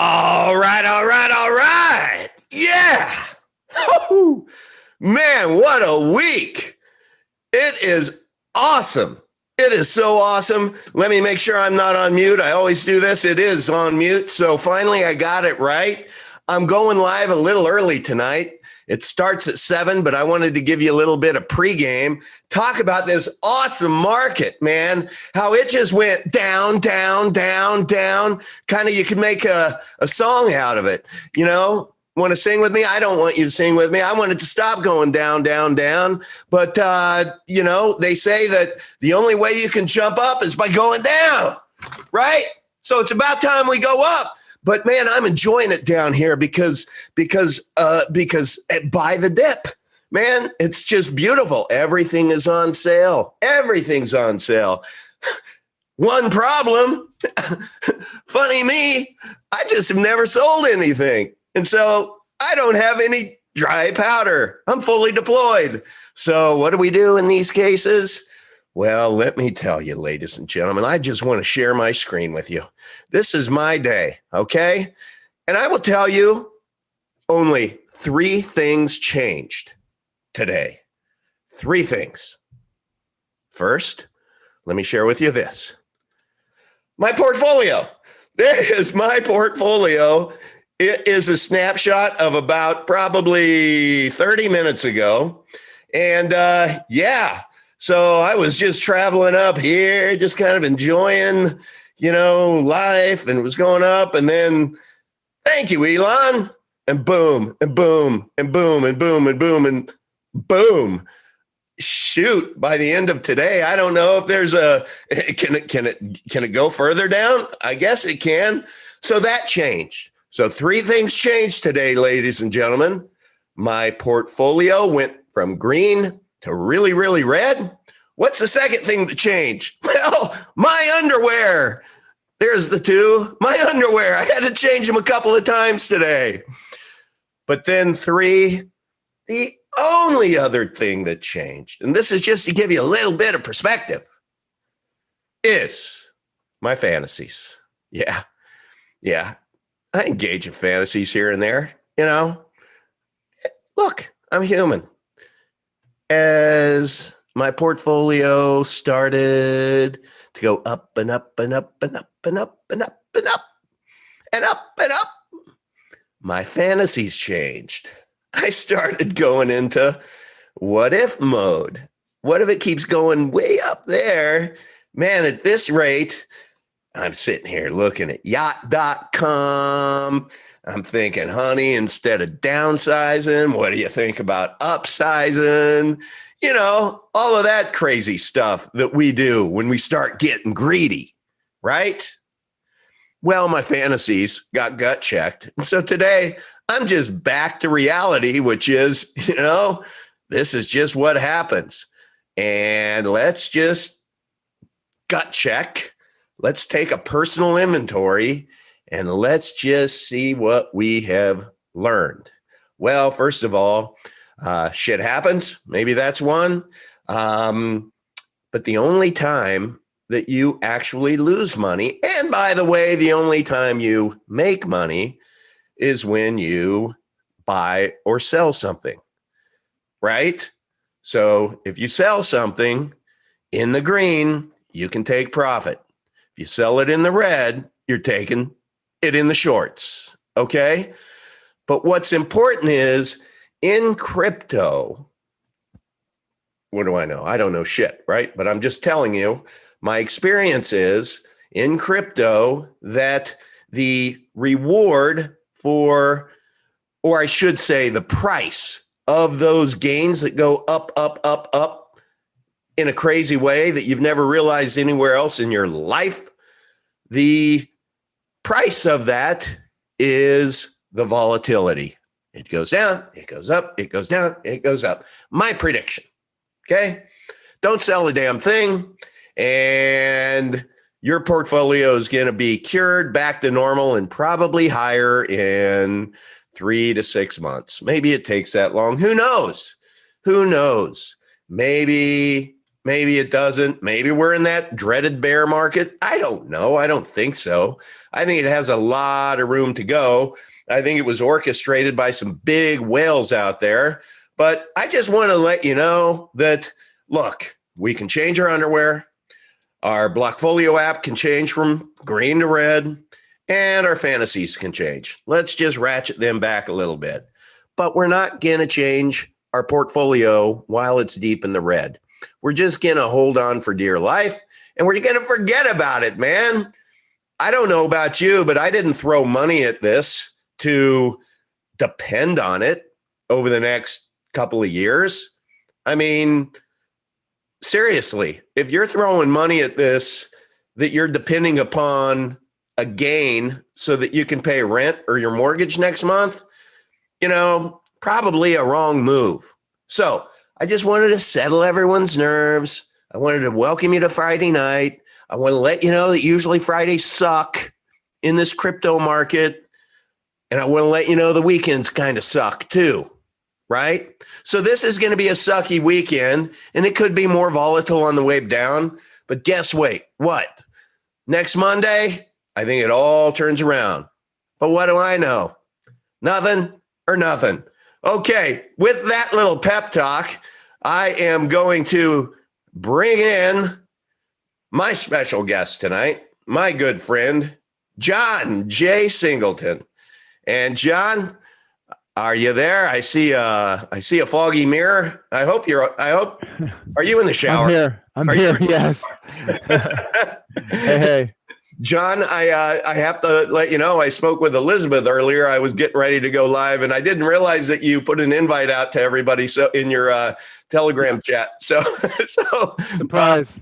All right, all right, all right. Yeah. Woo. Man, what a week. It is awesome. It is so awesome. Let me make sure I'm not on mute. I always do this. It is on mute. So finally, I got it right. I'm going live a little early tonight. It starts at 7, but I wanted to give you a little bit of pregame. Talk about this awesome market, man. How it just went down, down, down, down. Kind of, you could make a song out of it. You know, want to sing with me? I don't want you to sing with me. I want it to stop going down, down, down. But, you know, they say that the only way you can jump up is by going down, right? So it's about time we go up. But man, I'm enjoying it down here because buy the dip, man, it's just beautiful. Everything is on sale. Everything's on sale. One problem, funny me, I just have never sold anything. And so I don't have any dry powder. I'm fully deployed. So what do we do in these cases? Well, let me tell you, ladies and gentlemen, I just want to share my screen with you. This is my day, okay? And I will tell you, only 3 things changed today. 3 things. First, let me share with you this. My portfolio. There is my portfolio. It is a snapshot of about probably 30 minutes ago. And yeah. So I was just traveling up here, just kind of enjoying, you know, life, and it was going up. And then, thank you, Elon. And boom, and boom, and boom, and boom, and boom, and boom. Shoot, by the end of today, I don't know if there's can it go further down? I guess it can. So that changed. So 3 things changed today, ladies and gentlemen. My portfolio went from green to really, really red. What's the second thing that changed? Well, my underwear. There's the 2. My underwear. I had to change them a couple of times today. But then 3, the only other thing that changed, and this is just to give you a little bit of perspective, is my fantasies. Yeah. I engage in fantasies here and there, you know. Look, I'm human. As my portfolio started to go up and up and up and up and up and up and up and up and up, my fantasies changed. I started going into what if mode. What if it keeps going way up there? Man, at this rate, I'm sitting here looking at yacht.com. I'm thinking, honey, instead of downsizing, what do you think about upsizing? You know, all of that crazy stuff that we do when we start getting greedy, right? Well, my fantasies got gut checked. And so today I'm just back to reality, which is, you know, this is just what happens. And let's just gut check. Let's take a personal inventory and let's just see what we have learned. Well, first of all, shit happens. Maybe that's one. But the only time that you actually lose money, and by the way, the only time you make money is when you buy or sell something, right? So if you sell something in the green, you can take profit. If you sell it in the red, you're taking it in the shorts, okay? But what's important is in crypto, what do I know? I don't know shit, right? But I'm just telling you, my experience is in crypto that the reward for, or I should say the price of those gains that go up, up, up, up in a crazy way that you've never realized anywhere else in your life, the price of that is the volatility. It goes down, it goes up, it goes down, it goes up. My prediction, okay? Don't sell a damn thing, and your portfolio is going to be cured back to normal and probably higher in 3 to 6 months. Maybe it takes that long. Who knows? Who knows? Maybe Maybe it doesn't. Maybe we're in that dreaded bear market. I don't know. I don't think so. I think it has a lot of room to go. I think it was orchestrated by some big whales out there. But I just want to let you know that, look, we can change our underwear. Our Blockfolio app can change from green to red, and our fantasies can change. Let's just ratchet them back a little bit. But we're not going to change our portfolio while it's deep in the red. We're just going to hold on for dear life, and we're going to forget about it, man. I don't know about you, but I didn't throw money at this to depend on it over the next couple of years. I mean, seriously, if you're throwing money at this that you're depending upon a gain so that you can pay rent or your mortgage next month, probably a wrong move. So I just wanted to settle everyone's nerves. I wanted to welcome you to Friday night. I want to let you know that usually Fridays suck in this crypto market. And I want to let you know the weekends kind of suck too, right? So this is going to be a sucky weekend, and it could be more volatile on the way down. But guess what? Next Monday, I think it all turns around. But what do I know? Nothing or nothing. Okay, with that little pep talk, I am going to bring in my special guest tonight, my good friend, John Jay Singleton. And John, are you there? I see a foggy mirror. Are you in the shower? I'm here. Yes. Hey. John, I have to let you know, I spoke with Elizabeth earlier. I was getting ready to go live, and I didn't realize that you put an invite out to everybody in your Telegram chat. So Surprise.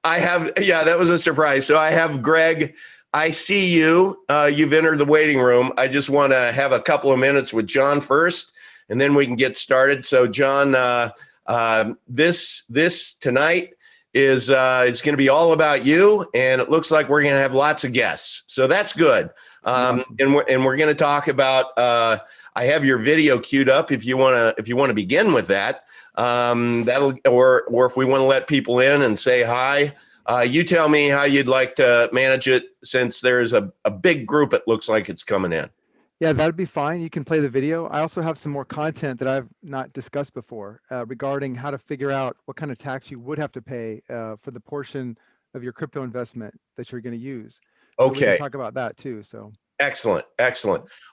That was a surprise. So I have Greg. I see you. You've entered the waiting room. I just want to have a couple of minutes with John first, and then we can get started. So John, this tonight is it's going to be all about you, and it looks like we're going to have lots of guests. So that's good. And we're going to talk about. I have your video queued up if you want to begin with that. Or if we want to let people in and say hi. You tell me how you'd like to manage it, since there's a big group. It looks like it's coming in. Yeah, that'd be fine. You can play the video. I also have some more content that I've not discussed before regarding how to figure out what kind of tax you would have to pay for the portion of your crypto investment that you're going to use. So we can talk about that too. So excellent.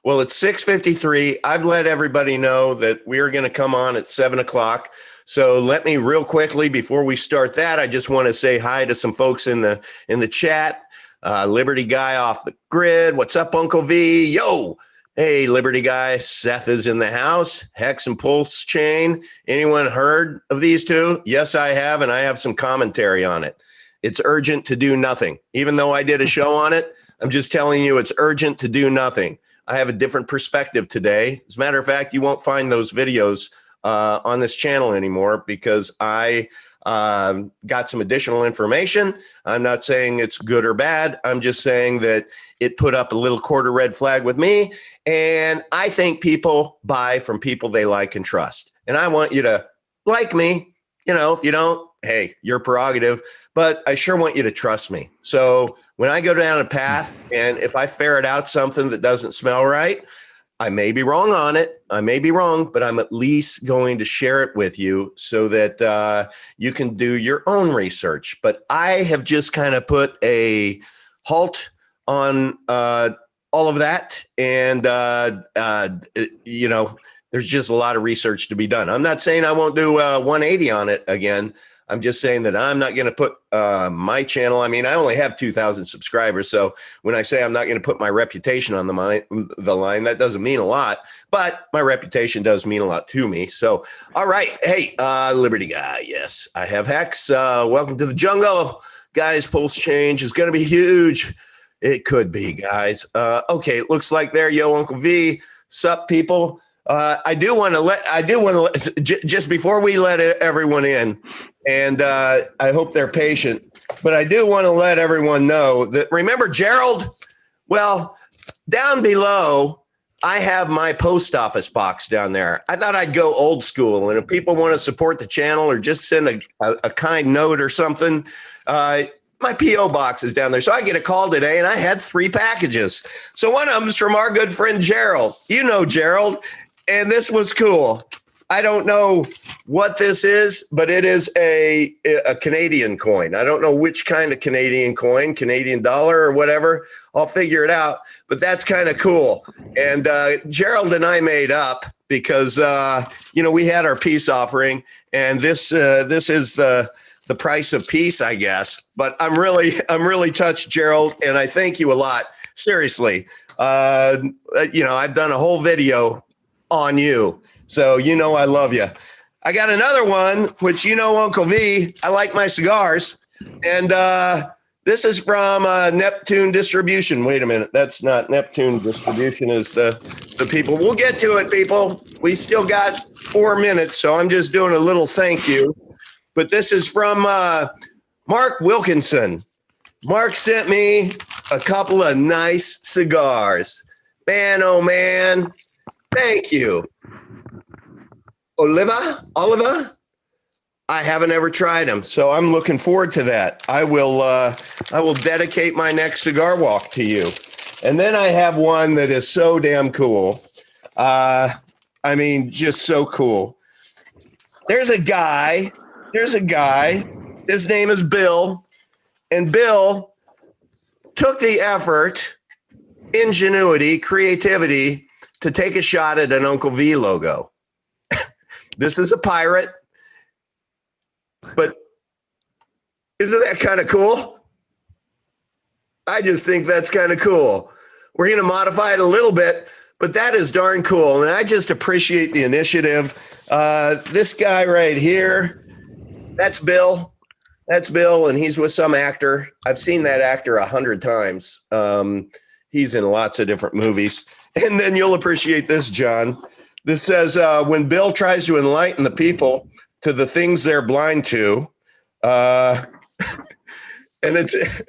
Well, it's 6:53. I've let everybody know that we are going to come on at 7:00. So let me real quickly, before we start that, I just want to say hi to some folks in the chat. Liberty Guy off the grid. What's up, Uncle V? Yo. Hey, Liberty Guy. Seth is in the house. Hex and Pulse Chain. Anyone heard of these two? Yes, I have, and I have some commentary on it. It's urgent to do nothing. Even though I did a show on it, I'm just telling you it's urgent to do nothing. I have a different perspective today. As a matter of fact, you won't find those videos on this channel anymore because I got some additional information. I'm not saying it's good or bad. I'm just saying that it put up a little quarter red flag with me. And I think people buy from people they like and trust. And I want you to like me. If you don't, hey, your prerogative. But I sure want you to trust me. So when I go down a path, and if I ferret out something that doesn't smell right, I may be wrong on it. I may be wrong, but I'm at least going to share it with you so that you can do your own research. But I have just kind of put a halt on all of that. And, there's just a lot of research to be done. I'm not saying I won't do 180 on it again. I'm just saying that I'm not going to put my channel. I mean, I only have 2,000 subscribers. So when I say I'm not going to put my reputation on the line, that doesn't mean a lot. But my reputation does mean a lot to me. So, all right. Hey, Liberty Guy. Yes, I have Hex. Welcome to the jungle. Guys, Pulse Change is going to be huge. It could be, guys. Okay, it looks like there. Yo, Uncle V. Sup, people. I do want to let, just before we let everyone in, and I hope they're patient, but I do want to let everyone know that, remember Gerald? Well, down below, I have my post office box down there. I thought I'd go old school. And if people want to support the channel or just send a kind note or something, my P.O. box is down there. So I get a call today and I had 3 packages. So one of them is from our good friend, Gerald. You know, Gerald. And this was cool. I don't know what this is, but it is a Canadian coin. I don't know which kind of Canadian coin, Canadian dollar or whatever. I'll figure it out. But that's kind of cool. And Gerald and I made up because, we had our peace offering. And this is the price of peace, I guess. But I'm really touched, Gerald. And I thank you a lot. Seriously. I've done a whole video on you. So, I love you. I got another one, which, Uncle V, I like my cigars. And this is from Neptune Distribution. Wait a minute. That's not Neptune Distribution is the people. We'll get to it, people. We still got 4 minutes. So I'm just doing a little thank you. But this is from Mark Wilkinson. Mark sent me a couple of nice cigars. Man, oh, man. Thank you. Oliver, I haven't ever tried them, so I'm looking forward to that. I will dedicate my next cigar walk to you. And then I have one that is so damn cool. Just so cool. There's a guy. His name is Bill, and Bill took the effort, ingenuity, creativity to take a shot at an Uncle V logo. This is a pirate, but isn't that kind of cool? I just think that's kind of cool. We're going to modify it a little bit, but that is darn cool. And I just appreciate the initiative. This guy right here, that's Bill. That's Bill, and he's with some actor. I've seen that actor 100 times. He's in lots of different movies. And then you'll appreciate this, John. This says, when Bill tries to enlighten the people to the things they're blind to, and it's, isn't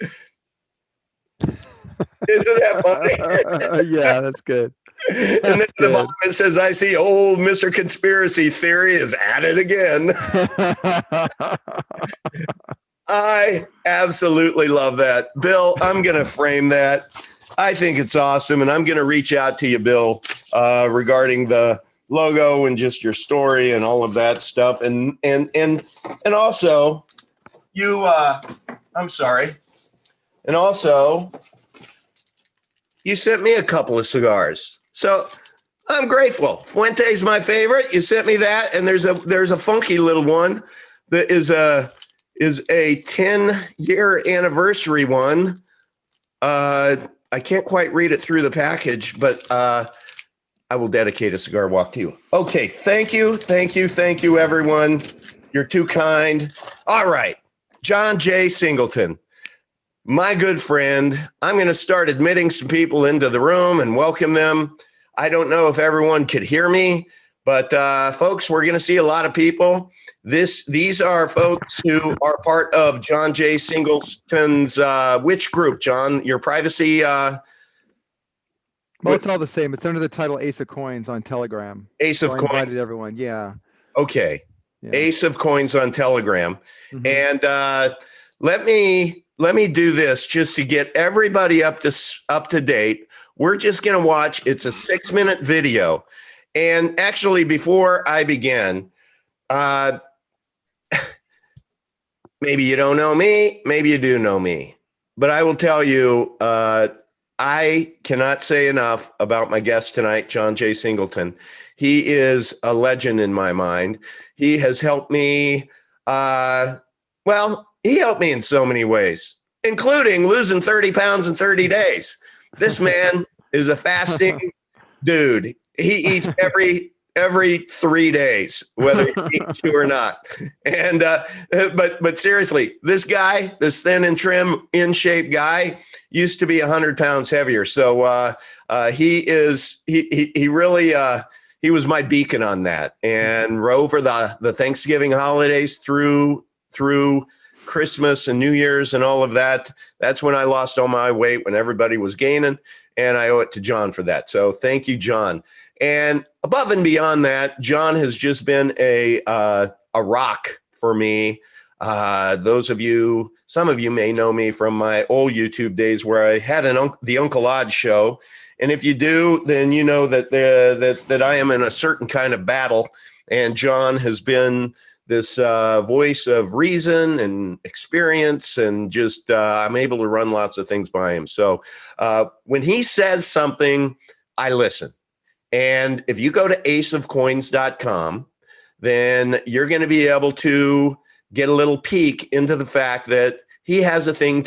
that funny? Yeah, that's good. And then at the bottom it says, I see old Mr. Conspiracy Theory is at it again. I absolutely love that. Bill, I'm going to frame that. I think it's awesome. And I'm going to reach out to you, Bill, regarding the logo and just your story and all of that stuff. And also you, I'm sorry. And also you sent me a couple of cigars. So I'm grateful. Fuente's my favorite. You sent me that. And there's a funky little one that is a 10-year anniversary one. I can't quite read it through the package, but I will dedicate a cigar walk to you. Okay. Thank you, everyone. You're too kind. All right. John Jay Singleton, my good friend. I'm going to start admitting some people into the room and welcome them. I don't know if everyone could hear me, but folks, we're going to see a lot of people. These are folks who are part of John Jay Singleton's which group, John? Your privacy? Well, it's all the same. It's under the title Ace of Coins on Telegram. Ace of Coins. I invited everyone. Yeah. Okay. Yeah. Ace of Coins on Telegram. Mm-hmm. And let me do this just to get everybody up to date. We're just going to watch. It's a 6-minute video. And actually, before I begin, maybe you don't know me, maybe you do know me, but I will tell you, I cannot say enough about my guest tonight, John Jay Singleton. He is a legend in my mind. He has helped me. He helped me in so many ways, including losing 30 pounds in 30 days. This man is a fasting dude. He eats every 3 days, whether he eats you or not. And but seriously, this guy, this thin and trim, in shape guy, used to be 100 pounds heavier. So he really he was my beacon on that. And over the Thanksgiving holidays through Christmas and New Year's and all of that, that's when I lost all my weight, when everybody was gaining. and I owe it to John for that. So thank you, John. And above and beyond that, John has just been a rock for me. Some of you may know me from my old YouTube days where I had the Uncle Odd Show. And if you do, then you know that I am in a certain kind of battle. And John has been this voice of reason and experience, and just I'm able to run lots of things by him. So when he says something, I listen. And if you go to aceofcoins.com, then you're going to be able to get a little peek into the fact that he has a thing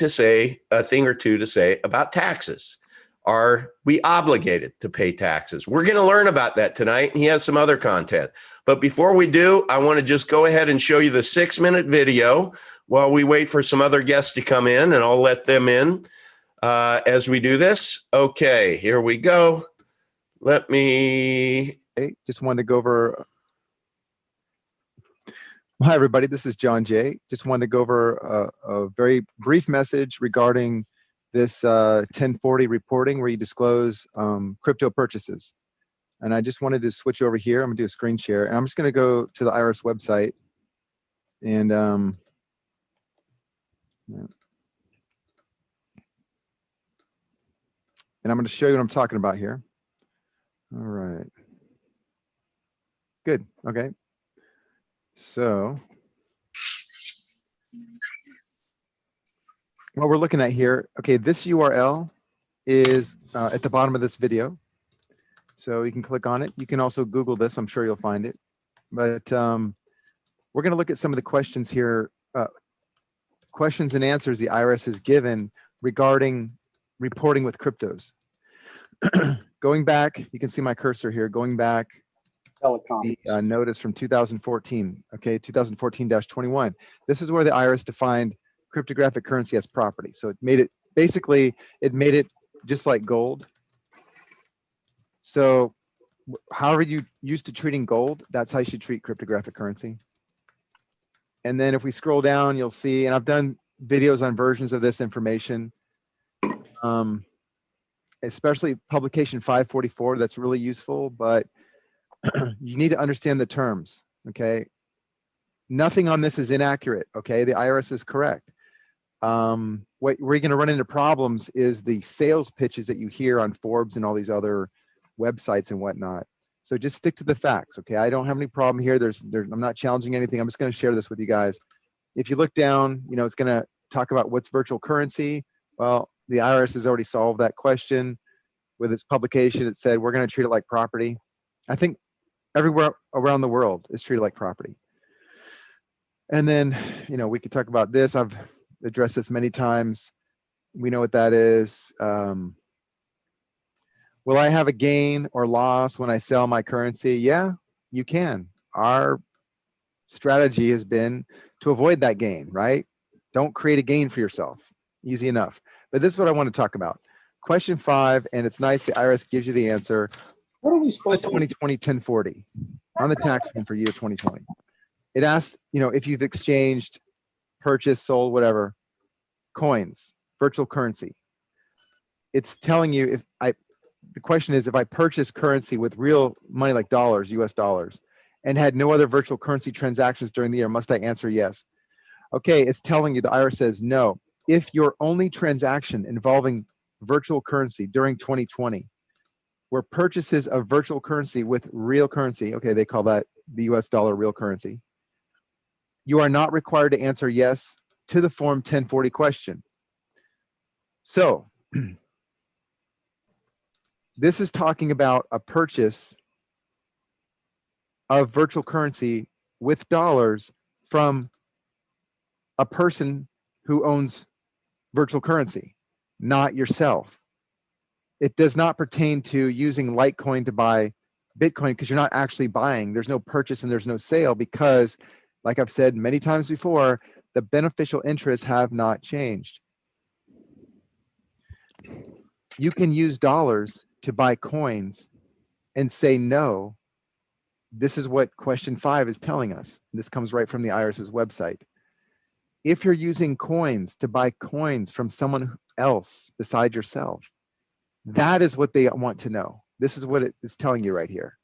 or two to say about taxes. Are we obligated to pay taxes? We're going to learn about that tonight. He has some other content. But before we do, I want to just go ahead and show you the 6-minute video while we wait for some other guests to come in, and I'll let them in as we do this. Okay, here we go. Just wanted to go over. Hi, everybody. This is John Jay. Just wanted to go over a very brief message regarding this 1040 reporting where you disclose crypto purchases. And I just wanted to switch over here. I'm gonna do a screen share, and I'm just gonna go to the IRS website, and I'm gonna show you what I'm talking about here. All right. Good. Okay. So what we're looking at here, okay, this URL is at the bottom of this video. So you can click on it. You can also Google this. I'm sure you'll find it. But we're going to look at some of the questions here, questions and answers the IRS has given regarding reporting with cryptos. Going back, you can see my cursor here, going back the notice from 2014, okay, 2014-21. This is where the IRS defined cryptographic currency as property. So it made it, basically, it made it just like gold. So however you used to treating gold, that's how you should treat cryptographic currency. And then if we scroll down, you'll see, and I've done videos on versions of this information, especially publication 544, that's really useful, but you need to understand the terms, okay? Nothing on this is inaccurate, okay? The IRS is correct. Where you're gonna run into problems is the sales pitches that you hear on Forbes and all these other websites and whatnot. So just stick to the facts, okay? I don't have any problem here. I'm not challenging anything. I'm just gonna share this with you guys. If you look down, you know, it's gonna talk about what's virtual currency. Well, the IRS has already solved that question with its publication. It said, we're gonna treat it like property. I think everywhere around the world is treated like property. And then, you know, we could talk about this. I've addressed this many times. We know what that is. Will I have a gain or loss when I sell my currency? Yeah, you can. Our strategy has been to avoid that gain, right? Don't create a gain for yourself. Easy enough. But this is what I want to talk about. Question 5, and it's nice the IRS gives you the answer. What are we supposed to 2020 1040 on the tax return for year 2020. It asks, you know, if you've exchanged, purchased, sold, whatever, coins, virtual currency. It's telling you the question is, if I purchase currency with real money like dollars, US dollars, and had no other virtual currency transactions during the year, must I answer yes? Okay, it's telling you, the IRS says no. If your only transaction involving virtual currency during 2020 were purchases of virtual currency with real currency, okay, they call that the US dollar real currency, you are not required to answer yes to the Form 1040 question. So, this is talking about a purchase of virtual currency with dollars from a person who owns virtual currency, not yourself. It does not pertain to using Litecoin to buy Bitcoin, because you're not actually buying. There's no purchase and there's no sale, because, like I've said many times before, the beneficial interests have not changed. You can use dollars to buy coins and say no. This is what question 5 is telling us. This comes right from the IRS's website. If you're using coins to buy coins from someone else beside yourself, That is what they want to know. This is what it is telling you right here.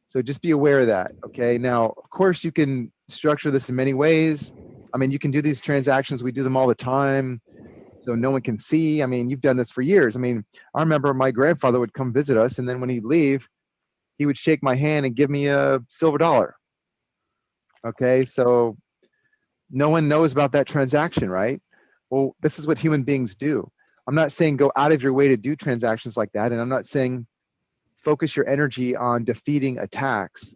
So just be aware of that. Okay. Now, of course, you can structure this in many ways. I mean, you can do these transactions. We do them all the time, so no one can see. I mean, you've done this for years. I mean, I remember my grandfather would come visit us, and then when he'd leave, he would shake my hand and give me a silver dollar. Okay. So no one knows about that transaction, right? Well, this is what human beings do. I'm not saying go out of your way to do transactions like that. And I'm not saying focus your energy on defeating attacks,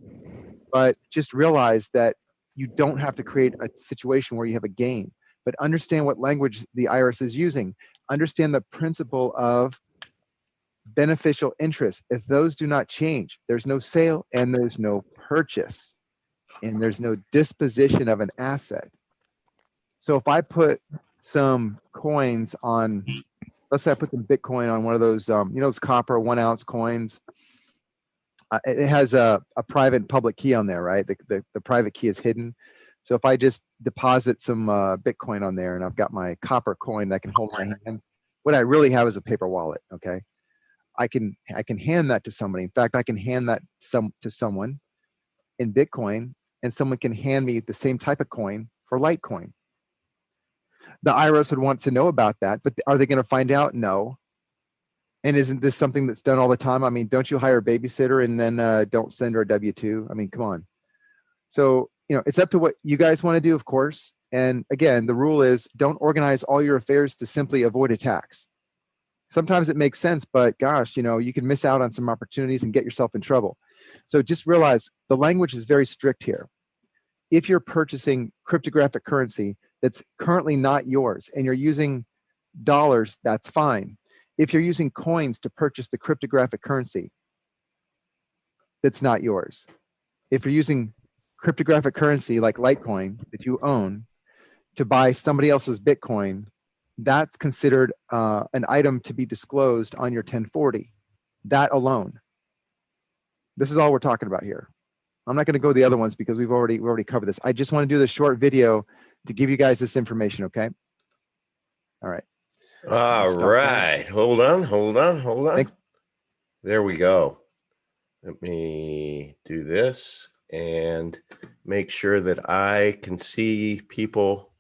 but just realize that you don't have to create a situation where you have a gain, but understand what language the IRS is using. Understand the principle of beneficial interest. If those do not change, there's no sale and there's no purchase and there's no disposition of an asset. So if I put some coins on, let's say I put some Bitcoin on one of those, you know, those copper 1 ounce coins. It has a private and public key on there, right? The private key is hidden. So if I just deposit some Bitcoin on there and I've got my copper coin that I can hold in my hand, what I really have is a paper wallet. Okay, I can hand that to somebody. In fact, I can hand that to someone in Bitcoin, and someone can hand me the same type of coin for Litecoin. The IRS would want to know about that, but are they going to find out? No. And isn't this something that's done all the time? I mean, don't you hire a babysitter and then don't send her a W-2? I mean, come on. So, you know, it's up to what you guys want to do, of course. And again, the rule is don't organize all your affairs to simply avoid a tax. Sometimes it makes sense, but gosh, you know, you can miss out on some opportunities and get yourself in trouble. So just realize the language is very strict here. If you're purchasing cryptographic currency that's currently not yours and you're using dollars, that's fine. If you're using coins to purchase the cryptographic currency, that's not yours. If you're using cryptographic currency like Litecoin that you own to buy somebody else's Bitcoin, that's considered an item to be disclosed on your 1040. That alone. This is all we're talking about here. I'm not going to go the other ones because we've already covered this. I just want to do this short video to give you guys this information, okay? All right. All right. Hold on. Thanks. There we go. Let me do this and make sure that I can see people.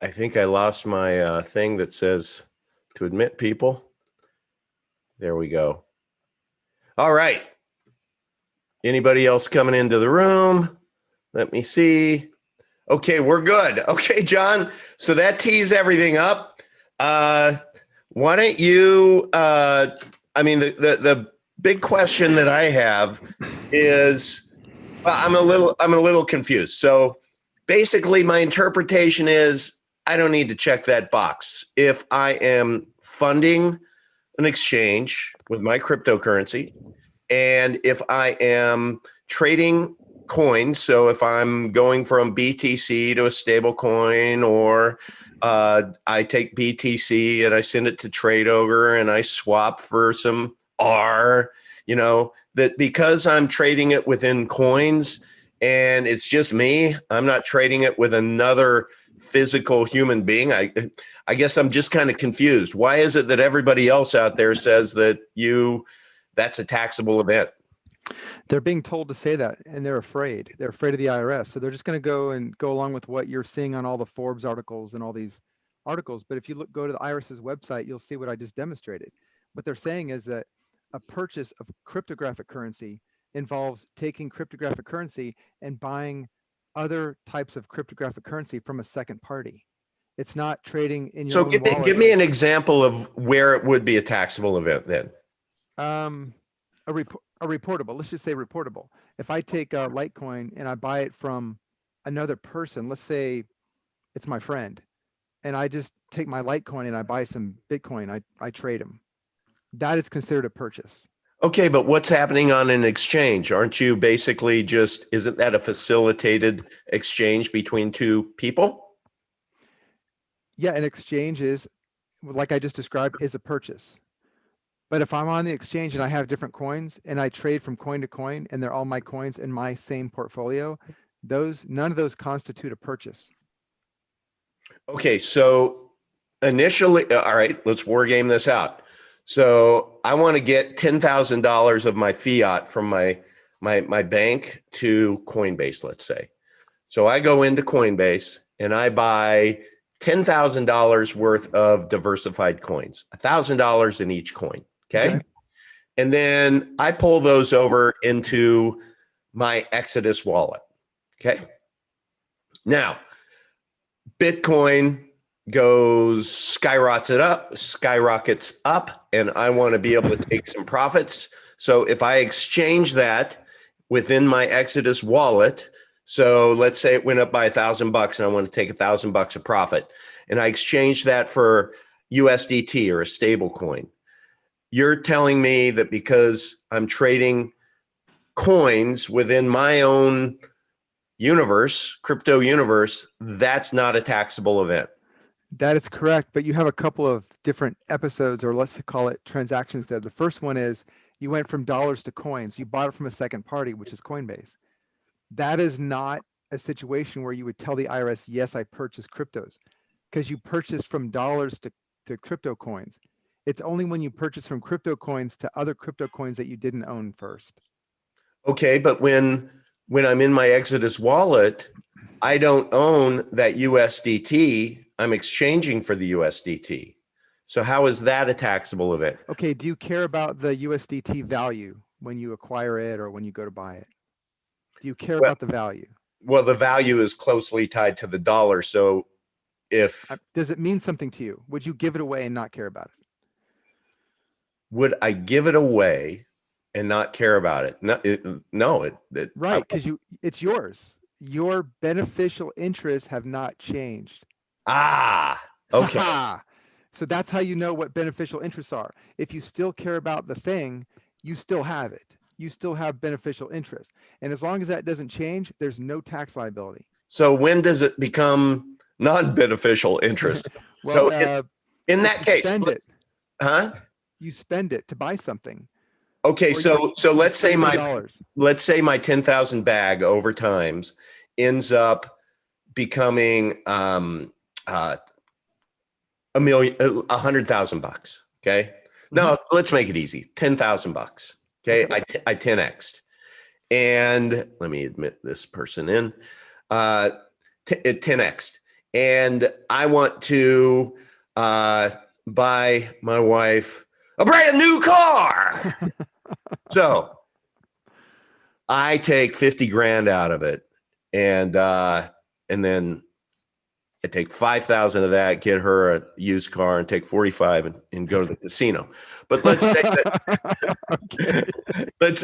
I think I lost my thing that says to admit people. There we go. All right. Anybody else coming into the room? Let me see. Okay, we're good. Okay, John. So that tees everything up. Why don't you? I mean, the big question that I have is, I'm a little confused. So basically, my interpretation is I don't need to check that box if I am funding an exchange with my cryptocurrency, and if I am trading coins. So if I'm going from BTC to a stable coin, or I take BTC and I send it to TradeOver and I swap for some ARRR, you know, that because I'm trading it within coins and it's just me, I'm not trading it with another physical human being. I guess I'm just kind of confused. Why is it that everybody else out there says that that's a taxable event? They're being told to say that, and they're afraid. They're afraid of the IRS. So they're just going to go along with what you're seeing on all the Forbes articles and all these articles. But if you go to the IRS's website, you'll see what I just demonstrated. What they're saying is that a purchase of cryptographic currency involves taking cryptographic currency and buying other types of cryptographic currency from a second party. It's not trading in your own wallet. Give me an example of where it would be a taxable event then. A reportable, let's just say reportable. If I take a Litecoin and I buy it from another person, let's say it's my friend, and I just take my Litecoin and I buy some Bitcoin, I trade them. That is considered a purchase. Okay, but what's happening on an exchange? Aren't you basically isn't that a facilitated exchange between two people? Yeah, an exchange is, like I just described, is a purchase. But if I'm on the exchange and I have different coins and I trade from coin to coin and they're all my coins in my same portfolio, none of those constitute a purchase. Okay, so initially, all right, let's war game this out. So I want to get $10,000 of my fiat from my bank to Coinbase, let's say. So I go into Coinbase and I buy $10,000 worth of diversified coins, $1,000 in each coin. Okay. And then I pull those over into my Exodus wallet. Okay. Now, Bitcoin skyrockets up, and I want to be able to take some profits. So if I exchange that within my Exodus wallet, so let's say it went up by $1,000 and I want to take $1,000 of profit, and I exchange that for USDT or a stable coin. You're telling me that because I'm trading coins within my own universe, crypto universe, that's not a taxable event. That is correct, but you have a couple of different episodes, or let's call it transactions there. The first one is you went from dollars to coins. You bought it from a second party, which is Coinbase. That is not a situation where you would tell the IRS, yes, I purchased cryptos, because you purchased from dollars to crypto coins. It's only when you purchase from crypto coins to other crypto coins that you didn't own first. Okay, but when I'm in my Exodus wallet, I don't own that USDT. I'm exchanging for the USDT. So how is that a taxable event? Okay, do you care about the USDT value when you acquire it or when you go to buy it? Do you care about the value? Well, the value is closely tied to the dollar. So if... Does it mean something to you? Would you give it away and not care about it? Would I give it away and not care about it? No, right, because it's yours. Your beneficial interests have not changed. Ah, okay. So that's how you know what beneficial interests are. If you still care about the thing, you still have it. You still have beneficial interest. And as long as that doesn't change, there's no tax liability. So when does it become non-beneficial interest? Well, so in that case, you spend it to buy something. Okay, so let's say my 10,000 bag over times ends up becoming $100,000. Okay, no, let's make it easy. $10,000. Okay, I 10x'd, and let me admit this person in. 10x'd, and I want to buy my wife a brand new car. So I take 50 grand out of it, and then I take 5,000 of that, get her a used car, and take 45 and go to the casino. But let's say that, let's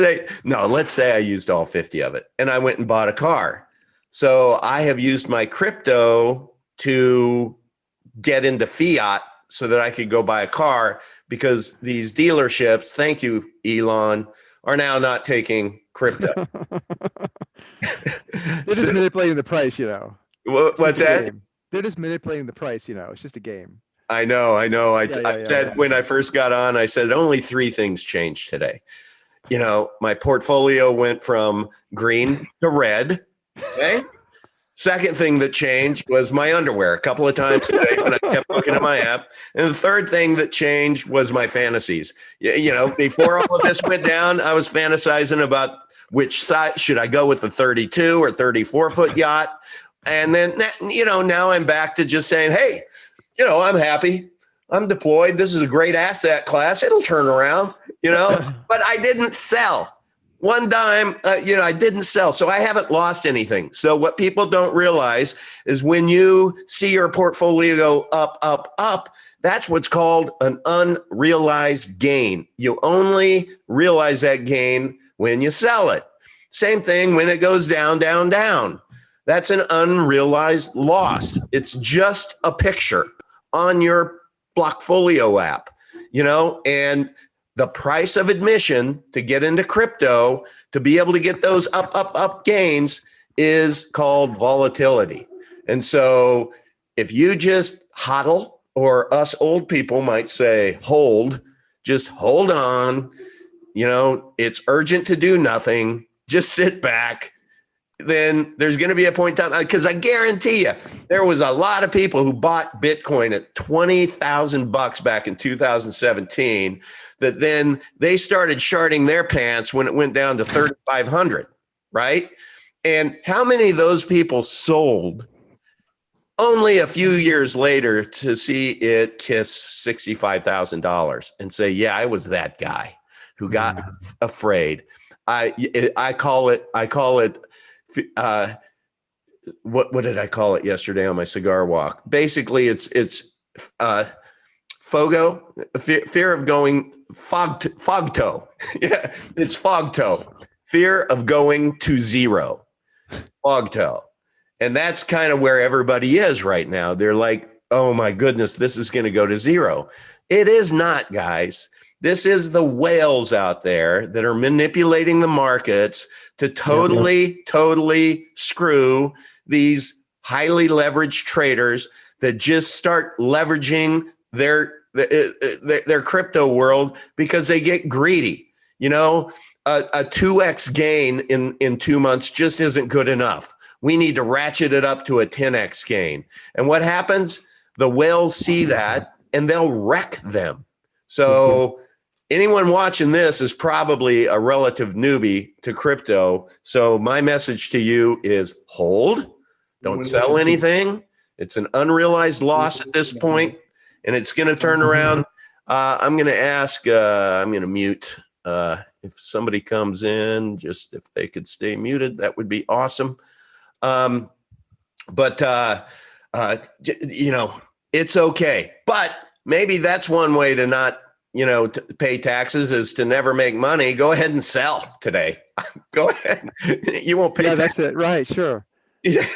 say I used all 50 of it and I went and bought a car. So I have used my crypto to get into fiat so that I could go buy a car, because these dealerships, thank you, Elon, are now not taking crypto. They're just manipulating the price, you know. What's that? Game. They're just manipulating the price, you know. It's just a game. I know. I said when I first got on, I said only 3 things changed today. You know, my portfolio went from green to red. Okay. Second thing that changed was my underwear a couple of times today when I kept looking at my app. And the third thing that changed was my fantasies. You know, before all of this went down, I was fantasizing about which side should I go with, the 32 or 34 foot yacht. And then, you know, now I'm back to just saying, hey, you know, I'm happy. I'm deployed. This is a great asset class. It'll turn around, you know, but I didn't sell. One dime, you know, I didn't sell. So I haven't lost anything. So what people don't realize is when you see your portfolio go up, up, up, that's what's called an unrealized gain. You only realize that gain when you sell it. Same thing when it goes down, down, down. That's an unrealized loss. It's just a picture on your Blockfolio app, you know, and the price of admission to get into crypto, to be able to get those up, up, up gains, is called volatility. And so if you just hodl, or us old people might say, just hold on, you know, it's urgent to do nothing, just sit back then there's going to be a point in time, because I guarantee you there was a lot of people who bought Bitcoin at $20,000 back in 2017 that then they started sharding their pants when it went down to 3,500, right? And how many of those people sold only a few years later to see it kiss $65,000 and say, yeah, I was that guy who got afraid. I call it what did I call it yesterday on my cigar walk? Basically, it's FOGO, fear of going fogto. Yeah, it's fogto, fear of going to zero, fogto. And that's kind of where everybody is right now. They're like, oh my goodness, this is going to go to zero. It is not, guys. This is the whales out there that are manipulating the markets to totally screw these highly leveraged traders that just start leveraging their crypto world because they get greedy. You know, a 2x gain in 2 months just isn't good enough. We need to ratchet it up to a 10x gain. And what happens? The whales see that and they'll wreck them. So anyone watching this is probably a relative newbie to crypto. So my message to you is hold, don't sell anything. It's an unrealized loss at this point, and it's going to turn around. I'm going to ask, I'm going to mute. If somebody comes in, just if they could stay muted, that would be awesome. But you know, it's okay. But maybe that's one way to not, you know, to pay taxes is to never make money. Go ahead and sell today. Go ahead. You won't pay. Yeah, that's it. Right. Sure. Yeah.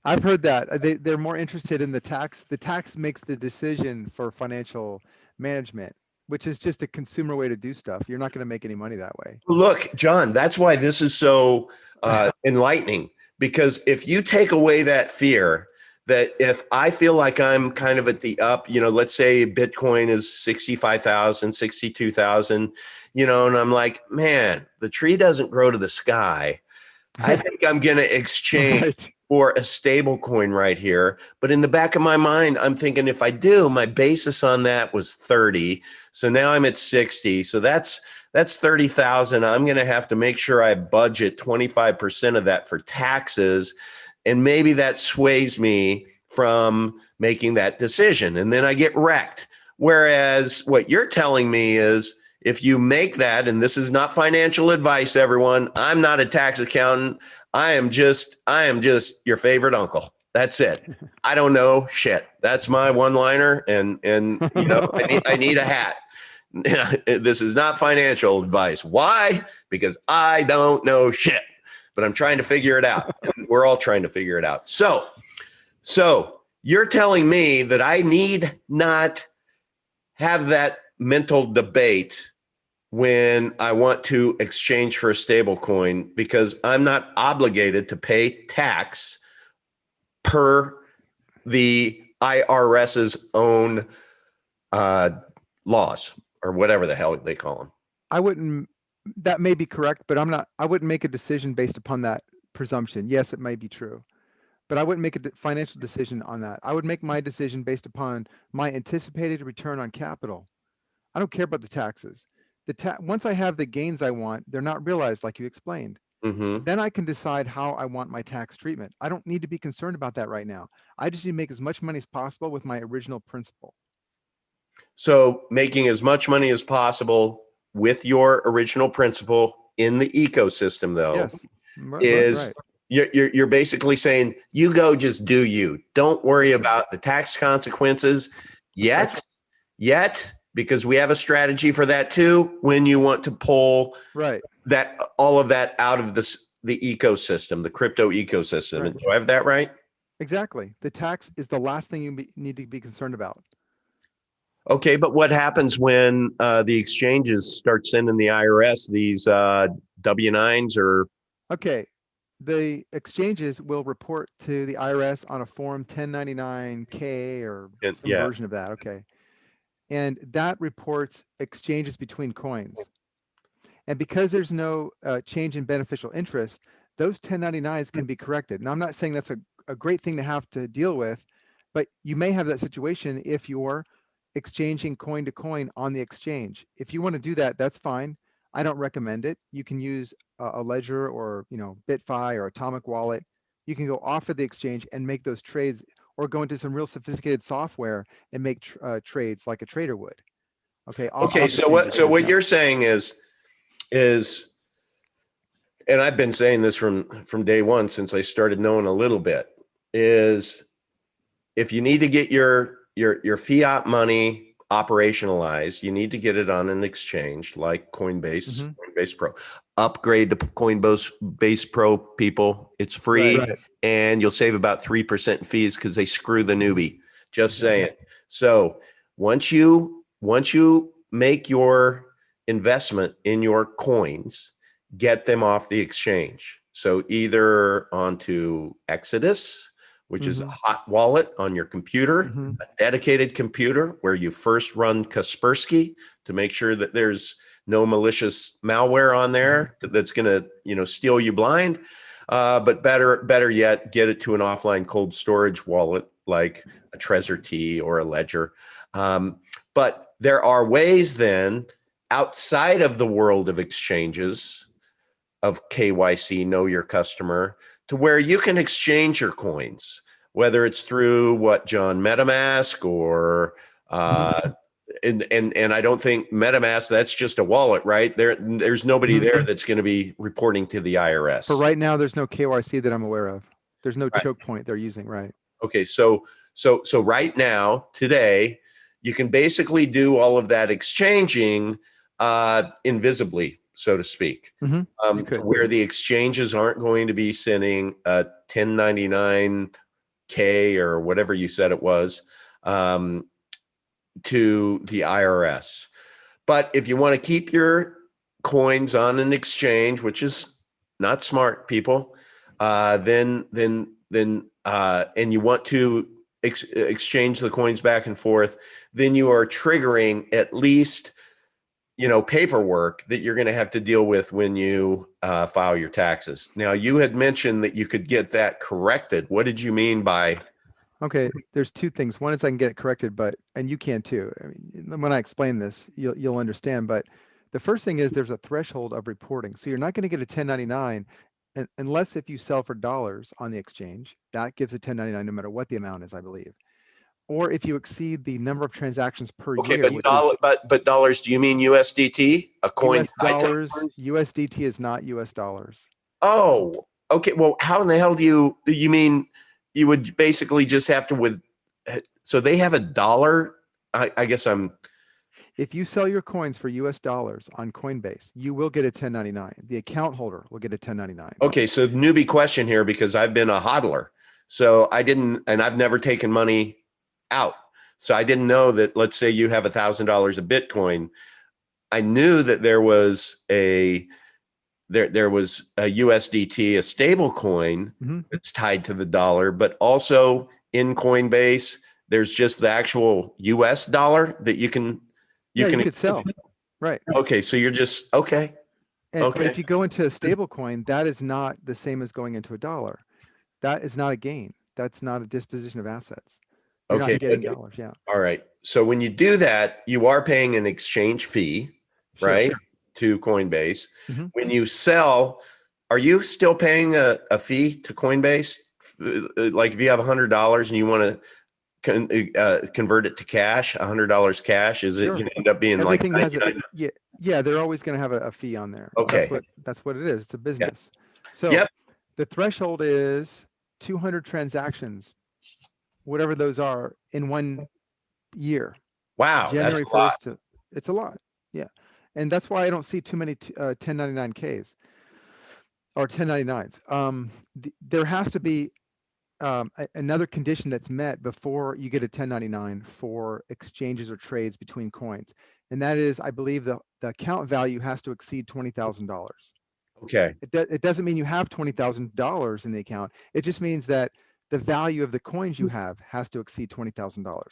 I've heard that. They're more interested in the tax. The tax makes the decision for financial management, which is just a consumer way to do stuff. You're not going to make any money that way. Look, John, that's why this is so enlightening, because if you take away that fear, that if I feel like I'm kind of at the up, you know, let's say Bitcoin is 65,000, 62,000, you know, and I'm like, man, the tree doesn't grow to the sky. I think I'm going to exchange for a stable coin right here. But in the back of my mind, I'm thinking if I do, my basis on that was 30. So now I'm at 60. So that's 30,000. I'm going to have to make sure I budget 25% of that for taxes. And maybe that sways me from making that decision. And then I get wrecked. Whereas what you're telling me is if you make that, and this is not financial advice, everyone, I'm not a tax accountant. I am just your favorite uncle. That's it. I don't know shit. That's my one-liner. And you know, I need a hat. This is not financial advice. Why? Because I don't know shit. But I'm trying to figure it out. And we're all trying to figure it out. So you're telling me that I need not have that mental debate when I want to exchange for a stable coin, because I'm not obligated to pay tax per the IRS's own laws, or whatever the hell they call them. That may be correct, but I wouldn't make a decision based upon that presumption. Yes, it might be true, but I wouldn't make a financial decision on that. I would make my decision based upon my anticipated return on capital. I don't care about the taxes. Once I have the gains I want, they're not realized like you explained. Mm-hmm. Then I can decide how I want my tax treatment. I don't need to be concerned about that right now. I just need to make as much money as possible with my original principal. So making as much money as possible with your original principal in the ecosystem, though, is right. You're basically saying, you go, just do you. Don't worry about the tax consequences yet, because we have a strategy for that too. When you want to pull all of that out of the ecosystem, the crypto ecosystem. Right. Do I have that right? Exactly. The tax is the last thing you need to be concerned about. Okay, but what happens when the exchanges start sending the IRS these W-9s or? Okay, the exchanges will report to the IRS on a form 1099-K or some version of that. Okay, and that reports exchanges between coins. And because there's no change in beneficial interest, those 1099s can be corrected. Now, I'm not saying that's a great thing to have to deal with, but you may have that situation if you're exchanging coin to coin on the exchange. If you want to do that, that's fine. I don't recommend it. You can use a ledger or BitFi or Atomic Wallet. You can go off of the exchange and make those trades, or go into some real sophisticated software and make trades like a trader would. Okay. Okay. So what you're saying is, and I've been saying this from day one since I started knowing a little bit, is if you need to get your fiat money operationalized, you need to get it on an exchange like Coinbase, Coinbase Pro. Upgrade to Coinbase Pro, people. It's free, and you'll save about 3% fees because they screw the newbie. Just saying. So once you make your investment in your coins, get them off the exchange. So either onto Exodus, which is a hot wallet on your computer, a dedicated computer where you first run Kaspersky to make sure that there's no malicious malware on there that's going to, steal you blind. But better yet, get it to an offline cold storage wallet like a Trezor T or a Ledger. But there are ways then outside of the world of exchanges, of KYC, know your customer, to where you can exchange your coins, whether it's through John, MetaMask or and I don't think MetaMask, that's just a wallet, right? There's nobody there that's going to be reporting to the IRS. For right now, there's no KYC that I'm aware of. There's no choke point they're using, right? Okay, so right now, today, you can basically do all of that exchanging invisibly, so to speak, to where the exchanges aren't going to be sending a 1099K or whatever you said it was to the IRS. But if you want to keep your coins on an exchange, which is not smart, people, then and you want to exchange the coins back and forth, then you are triggering at least paperwork that you're going to have to deal with when you file your taxes. Now, you had mentioned that you could get that corrected. What did you mean by? Okay, there's two things. One is I can get it corrected, and you can too. I mean, when I explain this, you'll understand. But the first thing is there's a threshold of reporting. So you're not going to get a 1099 unless if you sell for dollars on the exchange. That gives a 1099 no matter what the amount is, I believe. Or if you exceed the number of transactions per year. But dollars, do you mean USDT? A coin? US dollars, USDT is not US dollars. Oh, okay. Well, how in the hell do you mean you would basically just have to so they have a dollar? I guess if you sell your coins for US dollars on Coinbase, you will get a 1099. The account holder will get a 1099. Okay, so newbie question here, because I've been a hodler. So I've never taken money out. So I didn't know that, let's say you have $1,000 of Bitcoin. I knew that there was a USDT, a stable coin that's tied to the dollar, but also in Coinbase, there's just the actual US dollar that you can sell. Right. Okay. So you're just, okay. But if you go into a stable coin, that is not the same as going into a dollar. That is not a gain. That's not a disposition of assets. You're not getting dollars. Yeah. All right. So when you do that, you are paying an exchange fee, right? To Coinbase. When you sell, are you still paying a fee to Coinbase? Like if you have $100 and you want to convert it to cash, $100 cash, is it going to end up being everything like yeah, they're always going to have a fee on there. Okay. That's what it is. It's a business. So the threshold is 200 transactions, whatever those are, in 1 year. Wow. January 1st it's a lot. Yeah. And that's why I don't see too many 1099Ks or 1099s. There has to be another condition that's met before you get a 1099 for exchanges or trades between coins. And that is, I believe the account value has to exceed $20,000. Okay. It doesn't mean you have $20,000 in the account. It just means that the value of the coins you have has to exceed $20,000.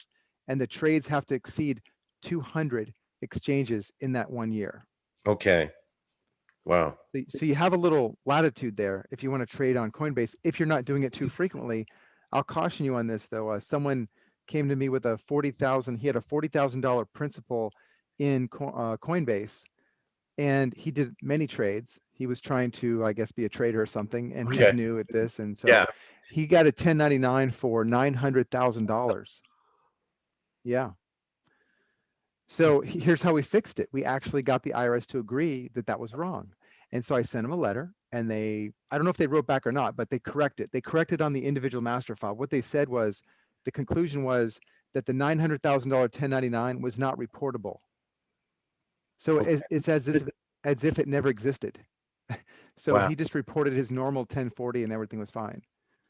And the trades have to exceed 200 exchanges in that 1 year. Okay. Wow. So you have a little latitude there if you want to trade on Coinbase. If you're not doing it too frequently, I'll caution you on this though. Someone came to me with a he had a $40,000 principal in Coinbase, and he did many trades. He was trying to, I guess, be a trader or something, and he was Okay. new at this, and so Yeah. he got a 1099 for $900,000. Yeah. So here's how we fixed it. We actually got the IRS to agree that that was wrong. And so I sent them a letter, and I don't know if they wrote back or not, but they corrected. They corrected on the individual master file. What they said was, the conclusion was that the $900,000 1099 was not reportable. So Okay. it's as if it never existed. So Wow. he just reported his normal 1040 and everything was fine.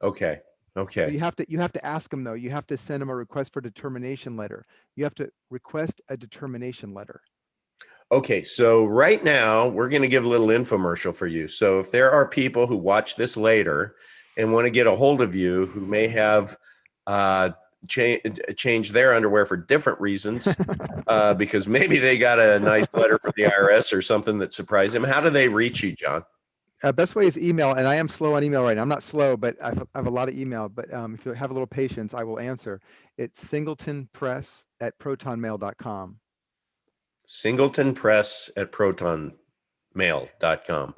Okay. So Okay. you have to ask them though. You have to send them a request for determination letter. You have to request a determination letter. Okay, so right now we're going to give a little infomercial for you. So if there are people who watch this later and want to get a hold of you who may have changed their underwear for different reasons, because maybe they got a nice letter from the IRS or something that surprised them, how do they reach you, John? Best way is email, and I am slow on email right now. I'm not slow, but I have a lot of email. But if you have a little patience, I will answer. It's singletonpress@protonmail.com. singletonpress@protonmail.com.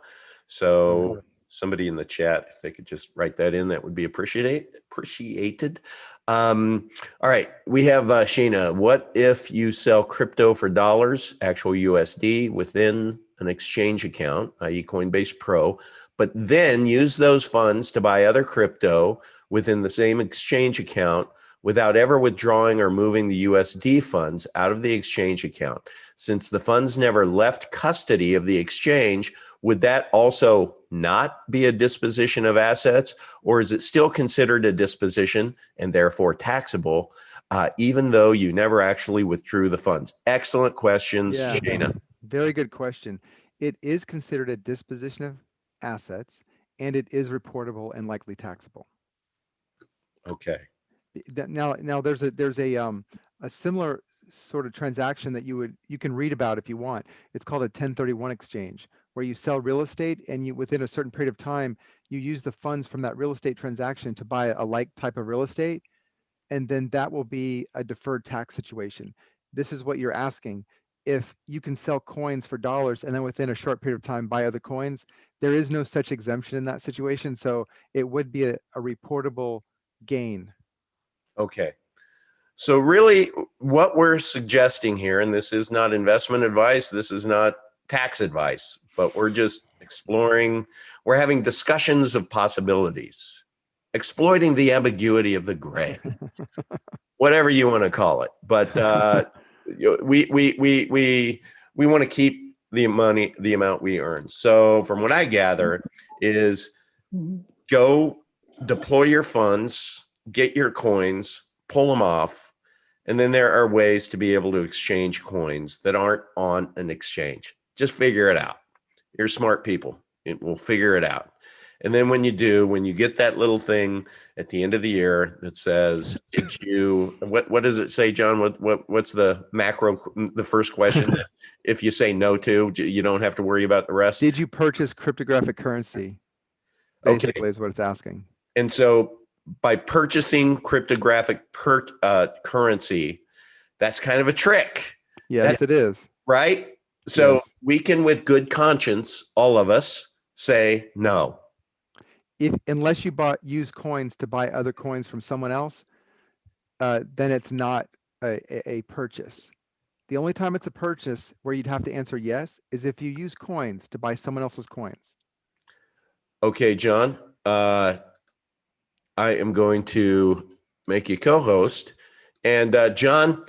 So somebody in the chat, if they could just write that in, that would be appreciated. All right, we have Sheena. What if you sell crypto for dollars, actual USD, within an exchange account, i.e. Coinbase Pro, but then use those funds to buy other crypto within the same exchange account without ever withdrawing or moving the USD funds out of the exchange account? Since the funds never left custody of the exchange, would that also not be a disposition of assets, or is it still considered a disposition and therefore taxable, even though you never actually withdrew the funds? Excellent questions, Yeah, Shana. very good question. It is considered a disposition of assets, and it is reportable and likely taxable. Okay. Now there's a similar sort of transaction that you can read about if you want. It's called a 1031 exchange, where you sell real estate, and you, within a certain period of time, you use the funds from that real estate transaction to buy a like type of real estate, and then that will be a deferred tax situation. This is what you're asking. If you can sell coins for dollars and then within a short period of time buy other coins, there is no such exemption in that situation. So it would be a reportable gain. Okay. So really what we're suggesting here, and this is not investment advice, this is not tax advice, but we're just exploring, we're having discussions of possibilities, exploiting the ambiguity of the gray, whatever you want to call it. But we want to keep the money, the amount we earn. So from what I gather is go deploy your funds, get your coins, pull them off. And then there are ways to be able to exchange coins that aren't on an exchange. Just figure it out. You're smart people. It will figure it out. And then when you do, when you get that little thing at the end of the year that says, did you, what does it say, John? What's the macro, the first question that if you say no to, you don't have to worry about the rest? Did you purchase cryptographic currency? Okay. Basically is what it's asking. And so by purchasing cryptographic currency, that's kind of a trick. Yes, it is. Right? So Yes. we can, with good conscience, all of us, say no. Unless you use coins to buy other coins from someone else, then it's not a purchase. The only time it's a purchase where you'd have to answer yes is if you use coins to buy someone else's coins. Okay, John, I am going to make you co-host. And John,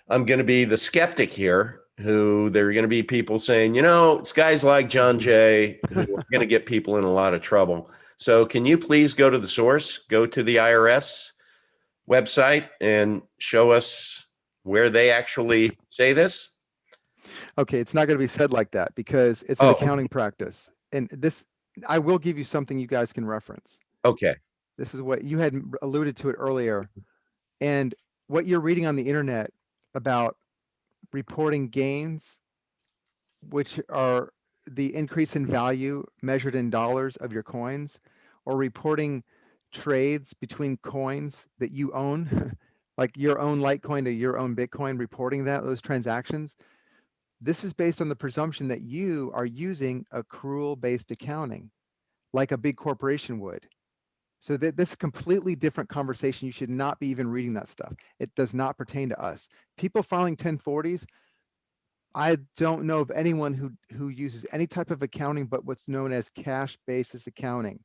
I'm going to be the skeptic here, who there are going to be people saying, you know, it's guys like John Jay who are going to get people in a lot of trouble. So can you please go to the source, go to the IRS website and show us where they actually say this? Okay, it's not going to be said like that because it's an accounting practice. And this, I will give you something you guys can reference. Okay. This is what you had alluded to it earlier. And what you're reading on the internet about reporting gains, which are the increase in value measured in dollars of your coins, or reporting trades between coins that you own, like your own Litecoin to your own Bitcoin, reporting those transactions. This is based on the presumption that you are using accrual-based accounting, like a big corporation would. So this is a completely different conversation. You should not be even reading that stuff. It does not pertain to us. People filing 1040s, I don't know of anyone who uses any type of accounting but what's known as cash basis accounting.